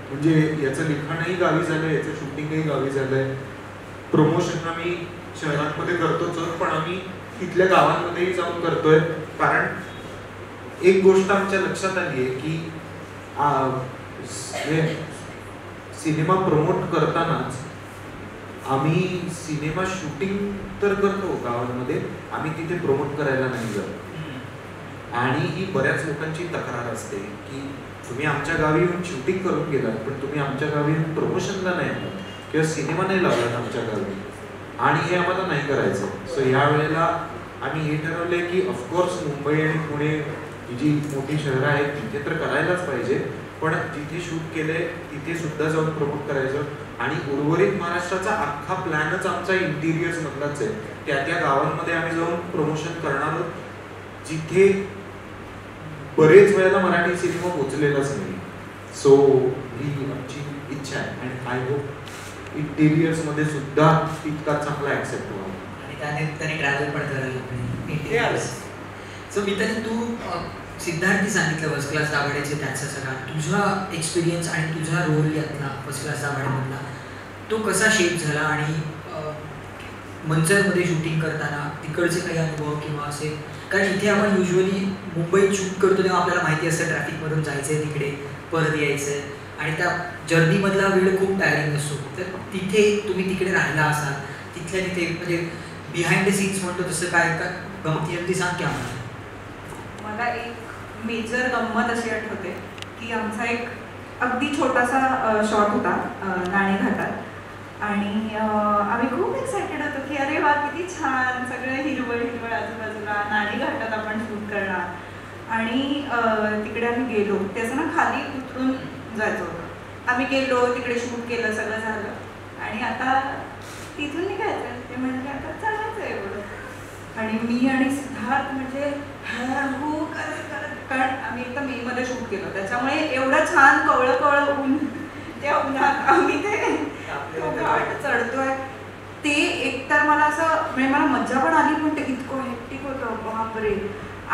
म्हणजे याचं लिखाणही गावी झालं, याचं शूटिंगही गावी झालंय. प्रमोशन आम्ही शहरांमध्ये करतोच, पण आम्ही तिथल्या गावांमध्येही जाऊन करतोय. कारण एक गोष्ट आमच्या लक्षात आली आहे की सिनेमा प्रमोट करतानाच आम्ही सिनेमा शूटिंग तर करतो गावांमध्ये, आम्ही तिथे प्रमोट करायला नाही जात. आणि ही बऱ्याच लोकांची तक्रार असते की तुम्ही आमच्या गावी येऊन शूटिंग करून गेलात पण तुम्ही आमच्या गावी येऊन प्रमोशनला नाही आलात किंवा सिनेमा नाही लावलात आमच्या गावी, आणि हे आम्हाला नाही करायचं. सो या वेळेला आम्ही हे ठरवलंय की ऑफकोर्स मुंबई आणि पुणे ही जी मोठी शहरं आहेत तिथे तर करायलाच पाहिजे, पण जिथे शूट केलंय तिथे सुद्धा जाऊन प्रमोट करायचं. आणि उर्वरित महाराष्ट्राचा अख्खा प्लॅनच आमचा इंटिरियर्स मधलाच आहे. त्या गावांमध्ये आम्ही जाऊन प्रमोशन करणार आहोत जिथे बरेच वेळेला मराठी सिनेमा पोचलेलाच नाही. सो ही आमची इच्छा आहे आणि आय होप इंटिरियर्स मध्ये सुद्धा इतका चांगला ऍक्सेप्ट व्हावा. आणि त्याने ट्रॅव्हल पण करायला पाहिजे. सो मी तरी तू सिद्धार्थी सांगितलं फर्स्ट क्लास दाभाडेचे त्याचा सगळा तुझा एक्सपिरियन्स आणि तुझा रोल यातला फर्स्ट क्लास दाभाडेमधला तो कसा शेप झाला आणि मंचरमध्ये शूटिंग करताना तिकडचे काही अनुभव किंवा असे, कारण इथे आपण युजली मुंबईत शूट करतो तेव्हा आपल्याला माहिती असतं ट्रॅफिकमधून जायचं आहे तिकडे परत यायचं आहे आणि त्या जर्नीमधला वेळ खूप टायरिंग असतो. तर तिथे तुम्ही तिकडे राहिला असाल तिथल्या तिथे म्हणजे बिहाइंड द सीन्स म्हणतो तसं काय का गमती अगदी सांग की आम्हाला. मला एक मेजर गंमत अशी आठवते की आमचा एक अगदी छोटासा शॉट होता नाणे घाटात आणि आम्ही खूप एक्सायटेड होतो की अरे वा किती छान सगळं हिरवळ हिरवळ आजूबाजूला नाणे घाटात आपण शूट करणार आणि तिकडे आम्ही गेलो. ते असं ना खाली उतरून जायचं होतं. आम्ही गेलो तिकडे शूट केलं सगळं झालं आणि आता तिथून निघायचं. ते म्हणजे आता चालायचं आहे एवढं आणि मी आणि सिद्धार्थ म्हणजे हो करत कारण आम्ही एकदा मेमध्ये शूट केलं त्याच्यामुळे एवढं छान कवळं कवळं ऊन त्या उन्हात आम्ही ते घाट चढतोय. ते एकतर मला असं म्हणजे मला मज्जा पण आली पण ते इतकं हेक्टिक होतं बापरे.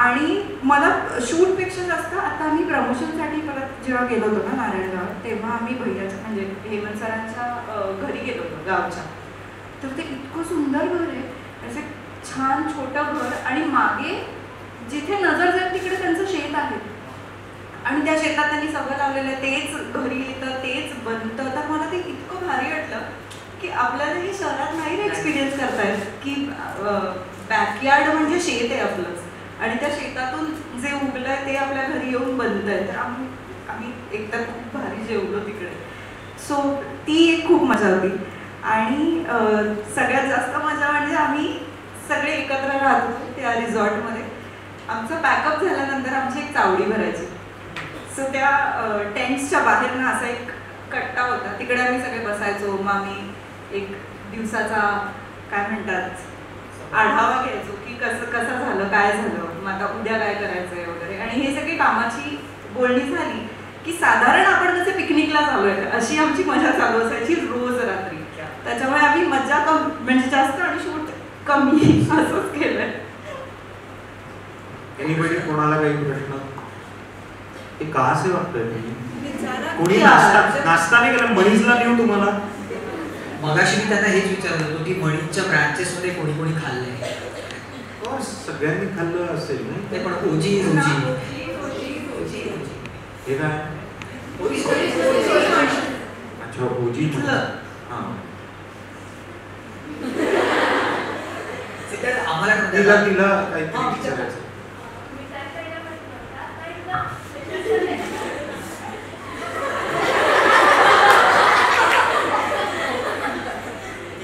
आणि मला शूटपेक्षा जास्त आता आम्ही प्रमोशनसाठी परत जेव्हा गेलो होतो ना नारायणगाव तेव्हा आम्ही भैयाच्या म्हणजे हेमंत सरांच्या घरी गेलो होतो गावच्या. तर ते इतकं सुंदर घर आहे असे छान छोटं घर आणि मागे जिथे नजर जाईल तिकडे त्यांचं शेत आहे आणि त्या शेतात त्यांनी सगळं लावलेलं आहे. तेच घरी येतं तेच बनतं. तर मला ते इतकं भारी वाटलं की आपल्याला हे शहरात नाही एक्सपिरियन्स करतायत की बॅकयार्ड म्हणजे शेत आहे आपलंच आणि त्या शेतातून जे उगलं आहे ते आपल्या घरी येऊन बनतं आहे. तर आम्ही एकतर खूप भारी जेवलो तिकडे. सो ती एक खूप मजा होती आणि सगळ्यात जास्त मजा म्हणजे आम्ही सगळे एकत्र राहत होतो त्या रिसॉर्टमध्ये. आमचं पॅकअप झाल्यानंतर आमची एक चावडी भरायची. सो त्या टेंट्सच्या बाहेर ना असा एक कट्टा होता तिकडे आम्ही सगळे बसायचो. मग आम्ही एक दिवसाचा काय म्हणतात आढावा घ्यायचो की कसं झालं काय झालं मग आता उद्या काय करायचंय वगैरे. आणि हे सगळी कामाची बोलणी झाली की साधारण आपण कसे पिकनिकला चालू आहे अशी आमची मजा चालू असायची रोज रात्री. त्याच्यामुळे आम्ही मजा म्हणजे जास्त आणि शूट कमी असंच केलंय. एनीबडी कोणाला काही प्रश्न हे का असे वाटतंय कोणी नाश्ता नाही केला मनीषला नेऊ तुम्हाला. मगाशी मी त्यांना हेच विचारत होतो की मणीच्या ब्रांचेस मध्ये कोणी कोणी खाल्लंय. सगळ्यांनी खाल्लं असेल ना ते पण ओजी रोजी हे काय अच्छा ओजी आम्हाला तिला काहीतरी विचारायचं.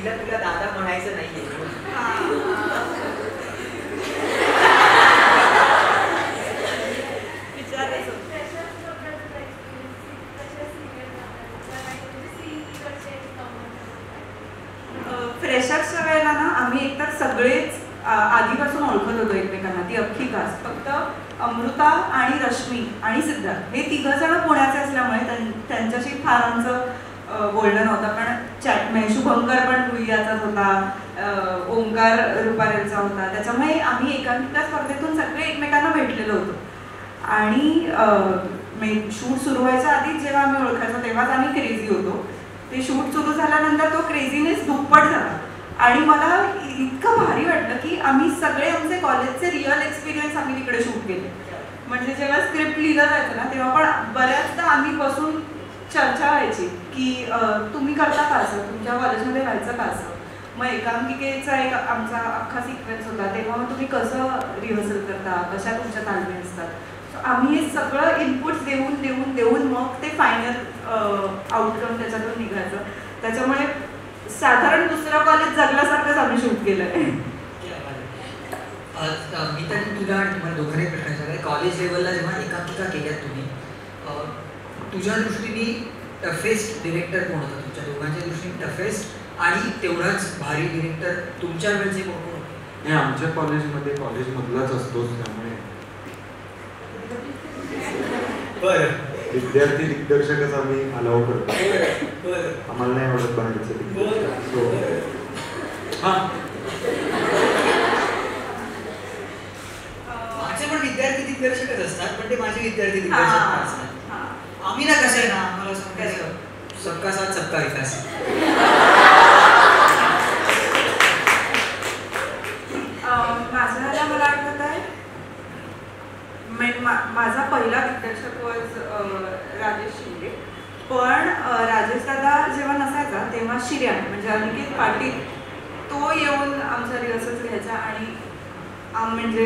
तुला दादा म्हणायचं नाहीये. फ्रेशर्सच्या वेळेला ना आम्ही एकतर सगळेच आधीपासून ओळखत होतो एकमेकांना. ती अख्खी कास्ट फक्त अमृता आणि रश्मी आणि सिद्धार्थ हे तिघं जण पुण्याचे असल्यामुळे त्यांच्याशी फार आमचं बोलणं नव्हतं. पण शुभंकर पण रुईयाचाच होता, ओंकार रुपारेलचा होता. त्याच्यामुळे आम्ही एकांकिका स्पर्धेतून सगळे एकमेकांना भेटलेलो होतो. आणि शूट सुरू व्हायच्या आधीच जेव्हा आम्ही ओळखायचो तेव्हाच आम्ही क्रेझी होतो. ते शूट सुरू झाल्यानंतर तो क्रेझीनेस दुप्पट झाला आणि मला इतकं भारी वाटलं की आम्ही सगळे आमचे कॉलेजचे रिअल एक्सपिरियन्स आम्ही तिकडे शूट केले. म्हणजे जेव्हा स्क्रिप्ट लिहिलं जायचं ना तेव्हा पण बऱ्याचदा आम्ही बसून चर्चा व्हायची की तुम्ही करता का असं, तुमच्या कॉलेजमध्ये व्हायचं का असं. मग एकांकिकेचा एक आमचा अख्खा सिक्वेन्स होता तेव्हा मग तुम्ही कसं रिहर्सल करता, कशा तुमच्या तालमी असतात. आम्ही हे सगळं इनपुट्स देऊन देऊन देऊन मग ते फायनल आउटकम त्याच्यातून निघायचं. त्याच्यामुळे साधारण दुसरं कॉलेज जगल्यासारखंच आम्ही शूट केलंय. मी तर तुला आणि तुम्हाला दोघांनाही प्रश्न विचारला. कॉलेज लेवलला जेव्हा एकांकिका केल्यात तुम्ही तुझ्या दृष्टीने टफेस्ट डिरेक्टर कोण होता तुमच्या दोघांच्या दृष्टीने टफेस्ट आणि तेवढाच भारी डिरेक्टर तुमच्या वेळचे कोण कोण होते? नाही आमच्या कॉलेजमधलाच असतोच त्यामुळे विद्यार्थी दिग्दर्शकच आम्ही अलाव करतो. आम्हाला नाही आवडत बाहेरचं. माझे पण विद्यार्थी दिग्दर्शकच असतात विद्यार्थी हा, दिग्दर्शक असतात. हा. आम्ही ना कसं आहे ना, आम्हाला सांगायचं सबका साथ सबका विकास. माझ्याला मला आठवत आहे माझा पहिला दिग्दर्शक वॉज राजेश शिंदे. पण राजेश दादा जेव्हा नसायचा तेव्हा शिर्या म्हणजे अनिकेत पाटील तो येऊन आमचा रिहर्सल्स घ्यायचा आणि म्हणजे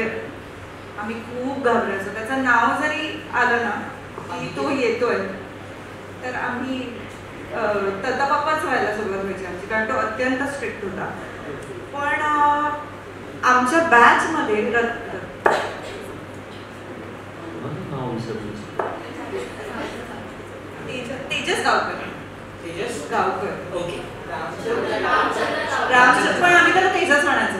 आम्ही खूप घाबरायचो. त्याचं नाव जरी आलं ना की तो येतोय तर आम्ही ततापापाच व्हायला सुरुवात व्हायची आमची, कारण तो अत्यंत स्ट्रिक्ट होता. पण आमच्या बॅचमध्ये तेजस गावकर ओके. रामचंद्र, पण आम्ही त्याला तेजस म्हणायचो.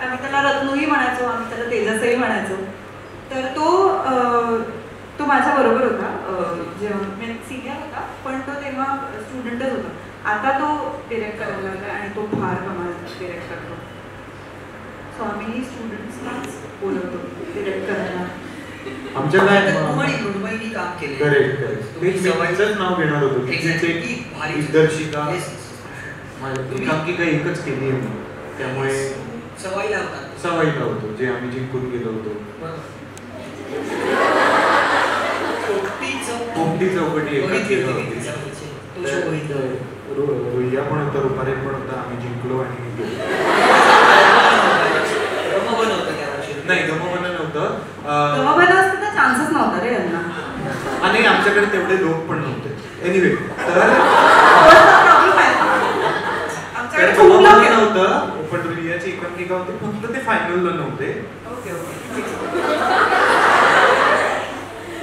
आम्ही त्याला रत्नूही म्हणायचो, आम्ही त्याला तेजसही म्हणायचो. तर तो माझ्या बरोबर होता जेव्हा मी सिनियर होता, पण तो तेव्हा स्टुडंटच होता. आता तो डिरेक्ट करायला लागला आणि तो फार कमाल डिरेक्ट करतो. सो आम्ही स्टुडंट्सनाच बोलवतो डिरेक्ट करायला. आमच्या काय मृण्मयी काम केले. करेक्ट. मी सवयीचंच नाव घेणार होतो की दिग्दर्शिका एकांकिका एकच केली आहे, त्यामुळे सवयीला होतो जे आम्ही जिंकून गेलो होतो. पोपटी चौकटी एकांकिका होती. रुईया पण होता, रुपारेल पण होता. आम्ही जिंकलो आणि गेलो. नाही गमवन नव्हतं. असतं तर चान्सच नव्हता रे यांना. आणि आमच्याकडे तेवढे लोक पण नव्हते. एनिवे तर नव्हतं, पण रुईयाची एकांकिका होती, फक्त ते फायनलला नव्हते.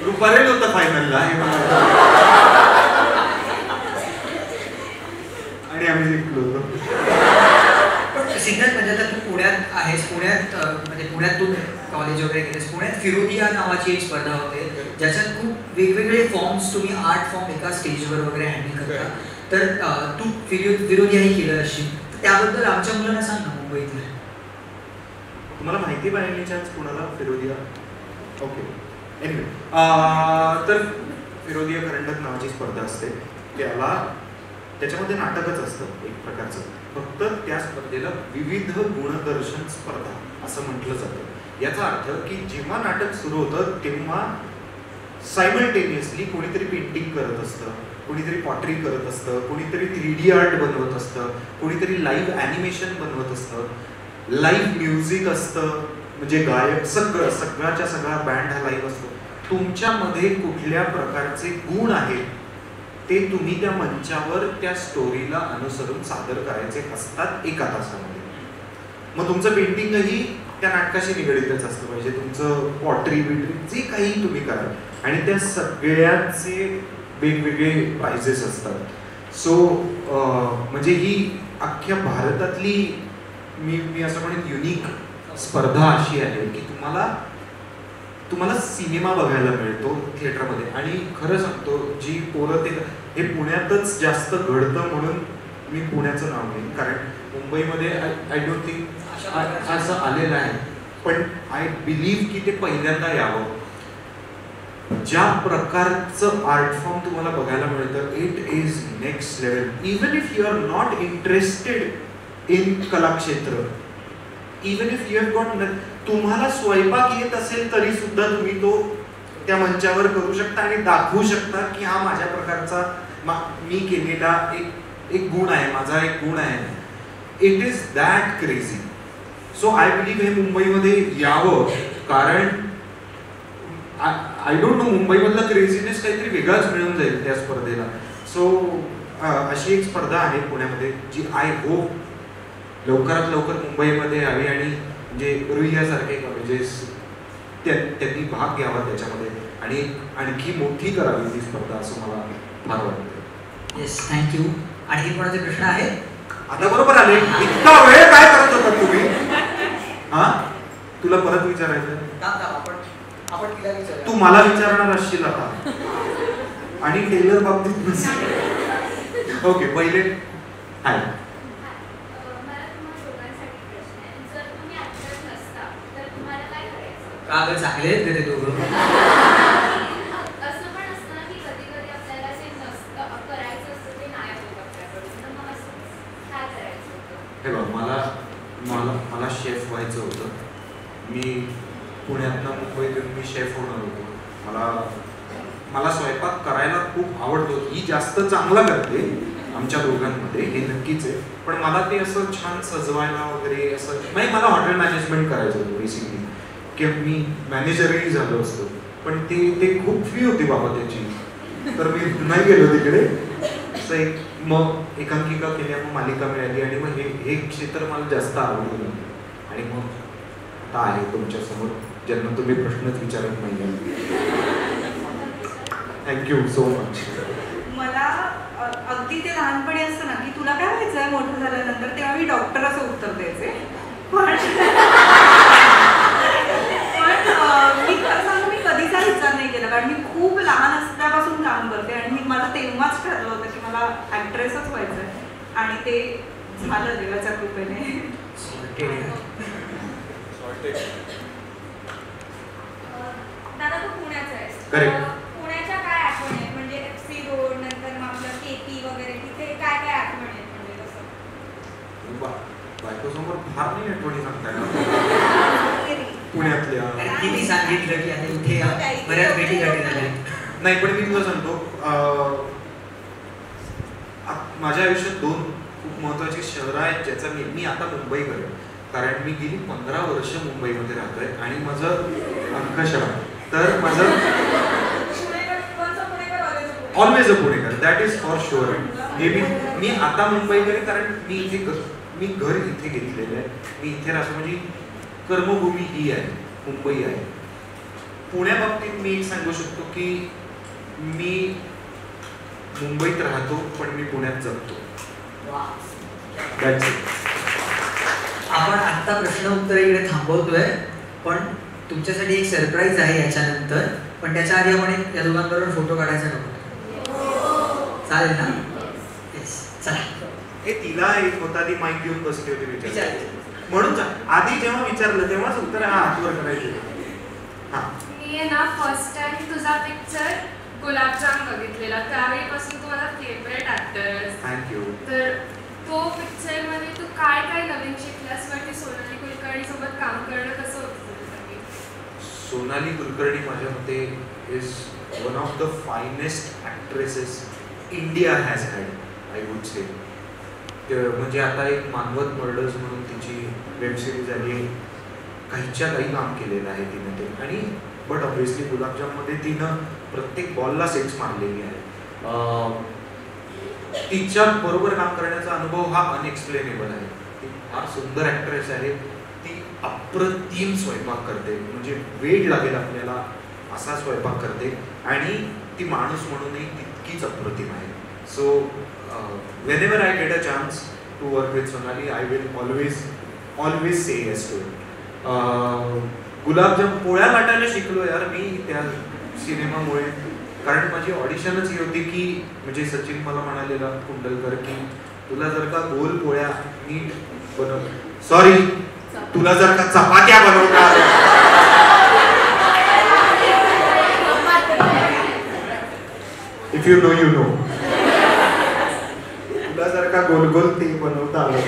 रुपारेल होतं फायनलला हे आणि आम्ही जिंकलो होतो. सिद्धार्थ, म्हणजे आता तू पुण्यात आहेस, पुण्यात म्हणजे पुण्यात तू कॉलेज वगैरे केलेस. पुण्यात फिरोदिया नावाची एक स्पर्धा होते ज्याच्यात खूप वेगवेगळे फॉर्म्स तुम्ही आर्ट फॉर्म एका स्टेजवर वगैरे हँडल करता. तर तू फिरोदियाही केलं असेल, त्याबद्दल आमच्या मुलांना सांग ना मुंबईतल्या. तुम्हाला माहिती पाहिजे चान्स कुणाला फिरोदिया? ओके. एनिवे तर फिरोदिया करंडक नावाची स्पर्धा असते. त्याच्यामध्ये नाटकच असतं एक प्रकारचं. फक्त त्या स्पर्धेला विविध गुणदर्शन स्पर्धा असं म्हटलं जातं. याचा अर्थ की जेव्हा नाटक सुरू होतं तेव्हा सायमल्टेनियसली कोणीतरी पेंटिंग करत असतं, कोणीतरी पॉटरी करत असतं, कोणीतरी 3D आर्ट बनवत असतं, कोणीतरी लाईव्ह ॲनिमेशन बनवत असतं, लाईव्ह म्युझिक असतं, म्हणजे गायक सगळ्याच्या सगळा बँड हा लाईव्ह असतो. तुमच्यामध्ये कुठल्या प्रकारचे गुण आहेत ते तुम्ही त्या मंचावर त्या स्टोरीला अनुसरून सादर करायचे असतात एका तासामध्ये. मग तुमचं पेंटिंगही त्या नाटकाशी निगडीतच असतं पाहिजे, तुमचं पॉटरी बिटरी जे काही तुम्ही कराल, आणि त्या सगळ्याचे वेगवेगळे प्राइजेस असतात. सो म्हणजे ही अख्ख्या भारतातली मी असं म्हणेन युनिक स्पर्धा अशी आहे की तुम्हाला सिनेमा बघायला मिळतो थिएटरमध्ये. आणि खरं सांगतो, जी पोरं ते हे पुण्यातच जास्त घडतं म्हणून मी पुण्याचं नाव घेईन, कारण मुंबईमध्ये आय डोंट थिंक असं आलेलं आहे. पण आय बिलीव्ह की ते पहिल्यांदा यावं. ज्या प्रकारचं आर्ट फॉर्म तुम्हाला बघायला मिळतं, it is next level. Even if you are not interested in कलाक्षेत्र, even if you have got, तुम्हाला स्वयंपाक येत असेल तरी सुद्धा तुम्ही तो त्या मंचावर करू शकता आणि दाखवू शकता की हा माझ्या प्रकारचा मी केलेला एक गुण आहे, माझा एक गुण आहे. It is that crazy. So I believe हे मुंबईमध्ये यावं, कारण आय डोंट नो, मुंबईमधला क्रेझीनेस काहीतरी वेगळाच मिळून जाईल त्या स्पर्धेला. सो अशी एक स्पर्धा आहे पुण्यामध्ये जी आय होप लवकरात लवकर मुंबईमध्ये यावी आणि म्हणजे रुईयासारखे कॉलेजेस त्यांनी भाग घ्यावा त्याच्यामध्ये आणि आणखी मोठी करावी ती स्पर्धा, असं मला फार वाटतं. Yes, thank you. आणखी कोणाचे प्रश्न आहे? आता बरोबर आले. इतका वेळ काय करत होता तुम्ही? हा, तुला परत विचारायचं? तू मला विचारणार असशील आता आणि टेलर बाबतीत. ओके, पहिले हाय. का चांगले आहेत ते दोघं? हे बघ, मला मला मला शेफ व्हायचं होतं. मी पुण्यातनं मुंबईत येऊन मी शेफ होणार होतो. मला स्वयंपाक करायला खूप आवडतो. ही जास्त चांगला करते आमच्या दोघांमध्ये, हे नक्कीच आहे. पण मला ते असं छान सजवायला वगैरे असं नाही. मला हॉटेल मॅनेजमेंट करायचं होतं बेसिकली, की मी मॅनेजरही झालो असतो. पण ते खूप फी होती बाबा त्याची, तर मी नाही गेलो तिकडे. असं एक मग एकांकिका केल्या, मग मालिका मिळाली आणि मग हे क्षेत्र मला जास्त आवडलं. आणि मग आता आहे तुमच्यासमोर, ज्यांना तुम्ही प्रश्नच विचारत नाही. Thank you so much. मला अगदी ते लहानपणी असतं ना की तुला काय व्हायचं आहे मोठं झाल्यानंतर, तेव्हा मी डॉक्टर असं उत्तर द्यायचे. पण मी खरं सांगू, मी कधीच हा विचार नाही केला, कारण मी खूप लहान असल्यापासून काम करते आणि मी मला तेव्हाच ठरलं होतं की मला ॲक्ट्रेसच व्हायचं आहे. आणि ते झालं देवाच्या कृपेने. दादा तू पुण्याचा आहेस. Correct. पुण्याच्या काय आठवणी आहेत, म्हणजे FC रोड नंतर मग आपलं KP वगैरे, तिथे काय काय आठवणी आहेत म्हणजे कसं? बायकोसमोर फार नाही आठवणी सांगता येणार पुण्यातल्या. किती सांगितलं की आता इथे बऱ्याच भेटी गाठी झाल्या. नाही, पण मी तुला सांगतो, माझ्या आयुष्यात 2 खूप महत्त्वाची शहरं आहेत ज्याचा मी आता मुंबईकर आहे. कारण मी गेली 15 वर्ष मुंबईमध्ये राहतोय आणि माझं अंकशः, तर माझं ऑलवेज अ पुणेकर, दॅट इज फॉर शुअर. मी आता मुंबईकर आहे कारण मी घर इथे घेतलेलं आहे. मी इथे राहतो, म्हणजे कर्मभूमी ही आहे, मुंबई आहे. पुण्याबाबतीत मी एक सांगू शकतो की मी मुंबईत राहतो पण मी पुण्यात जगतो. आपण आत्ता प्रश्न उत्तर इकडे थांबवतोय, पण तुमच्यासाठी एक सरप्राईज आहे याच्यानंतर. पण त्याच्या आधी आपण या दोघांबरोबर फोटो काढायचा नको? चालेल ना? येस, चला. हे तिला एक होता, ती माईक घेऊन बसली होती विचार म्हणून आधी जेव्हा विचारलं तेव्हाच उत्तर हा हातवर करायचं. हा, मी आहे ना फर्स्ट टाइम तुझा पिक्चर गुलाबजाम बघितलेला, त्यावेळीपासून तू माझा फेवरेट ऍक्टर आहेस. थँक्यू. तर तो पिक्चर मध्ये तू काय काय नवीन शिकलास, वरती सोनाली कुलकर्णी सोबत काम करणं कसं होतं तुझ्यासाठी? सोनाली कुलकर्णी माझ्या मते is one of the finest actresses India has had, I would say. म्हणजे आता एक मानवत मर्डर्स म्हणून तिची वेबसिरीज आली, काहीच्या काही काम केलेलं आहे तिने ते. आणि बट ऑब्व्हियसली गुलाबजाममध्ये तिनं प्रत्येक बॉलला 6 मारलेली आहे. तिच्या बरोबर काम करण्याचा अनुभव हा अनएक्सप्लेनेबल आहे. ती फार सुंदर ॲक्ट्रेस आहे. ती अप्रतिम स्वयंपाक करते, म्हणजे वेळ लागेल आपल्याला असा स्वयंपाक करते. आणि ती माणूस म्हणूनही तितकीच अप्रतिम आहे. So whenever I get a chance to work with Sonali, I will always say yes to it. गुलाबजाम पोळ्या लाटायला शिकलो यार मी त्या सिनेमामुळे. कारण माझी ऑडिशनच ही होती की, म्हणजे सचिन मला म्हणालेला कुंडलकर की तुला जर का गोल पोळ्या नीट बनव, सॉरी तुला जर का चपात्या बनवता, if you know you know, तुला जर का गोल गोल ते बनवता आलं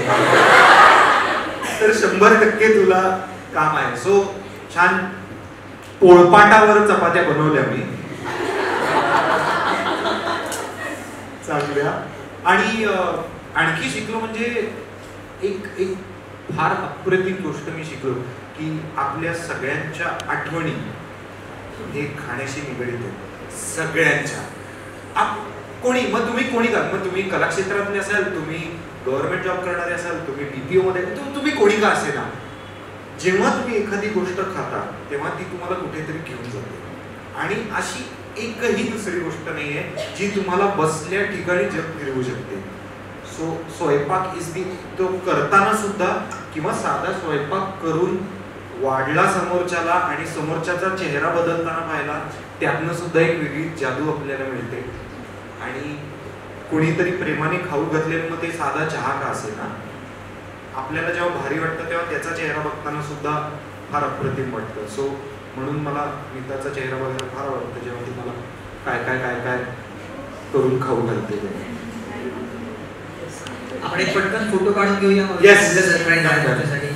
तर 100% तुला काम आहे. सो छान पोळपाटावर चपात्या बनवल्या मी चांगल्या. आणि आणखी शिकलो म्हणजे एक फार अप्रतिम गोष्ट मी शिकलो की आपल्या सगळ्यांच्या आठवणी हे खाण्याशी निगडीत आहेत. सगळ्यांच्या कोणी, मग तुम्ही कोणी का, मग तुम्ही कला क्षेत्रातले असाल, तुम्ही गव्हर्नमेंट जॉब करणारे असाल, तुम्ही BPO मध्ये, तुम्ही कोणी का असे ना, जेव्हा तुम्ही एखादी गोष्ट खाता तेव्हा ती तुम्हाला कुठेतरी घेऊन जाते. आणि अशी एकही दुसरी गोष्ट नाही आहे जी तुम्हाला बसल्या ठिकाणी जग फिरवू शकते. सो स्वयंपाक इज दी, तो करताना सुद्धा किंवा साधा स्वयंपाक करून वाढला समोरच्याला आणि समोरच्याचा चेहरा बदलताना पाहिला, त्यातनं सुद्धा एक वेगळी जादू आपल्याला मिळते. आणि कोणीतरी प्रेमाने खाऊ घातलेलं, मग ते साधा चहा का असे ना, आपल्याला जेव्हा भारी वाटतं तेव्हा त्याचा चेहरा बघताना सुद्धा फार अप्रतिम वाटतं. सो म्हणून मला नीताचा चेहरा बघायला फार आवडतं जेव्हा ती मला काय काय काय काय करून खाऊ घालते. आपण एक पटकन फोटो काढून घेऊया मग Yes. सरप्राईज आहे तुमच्यासाठी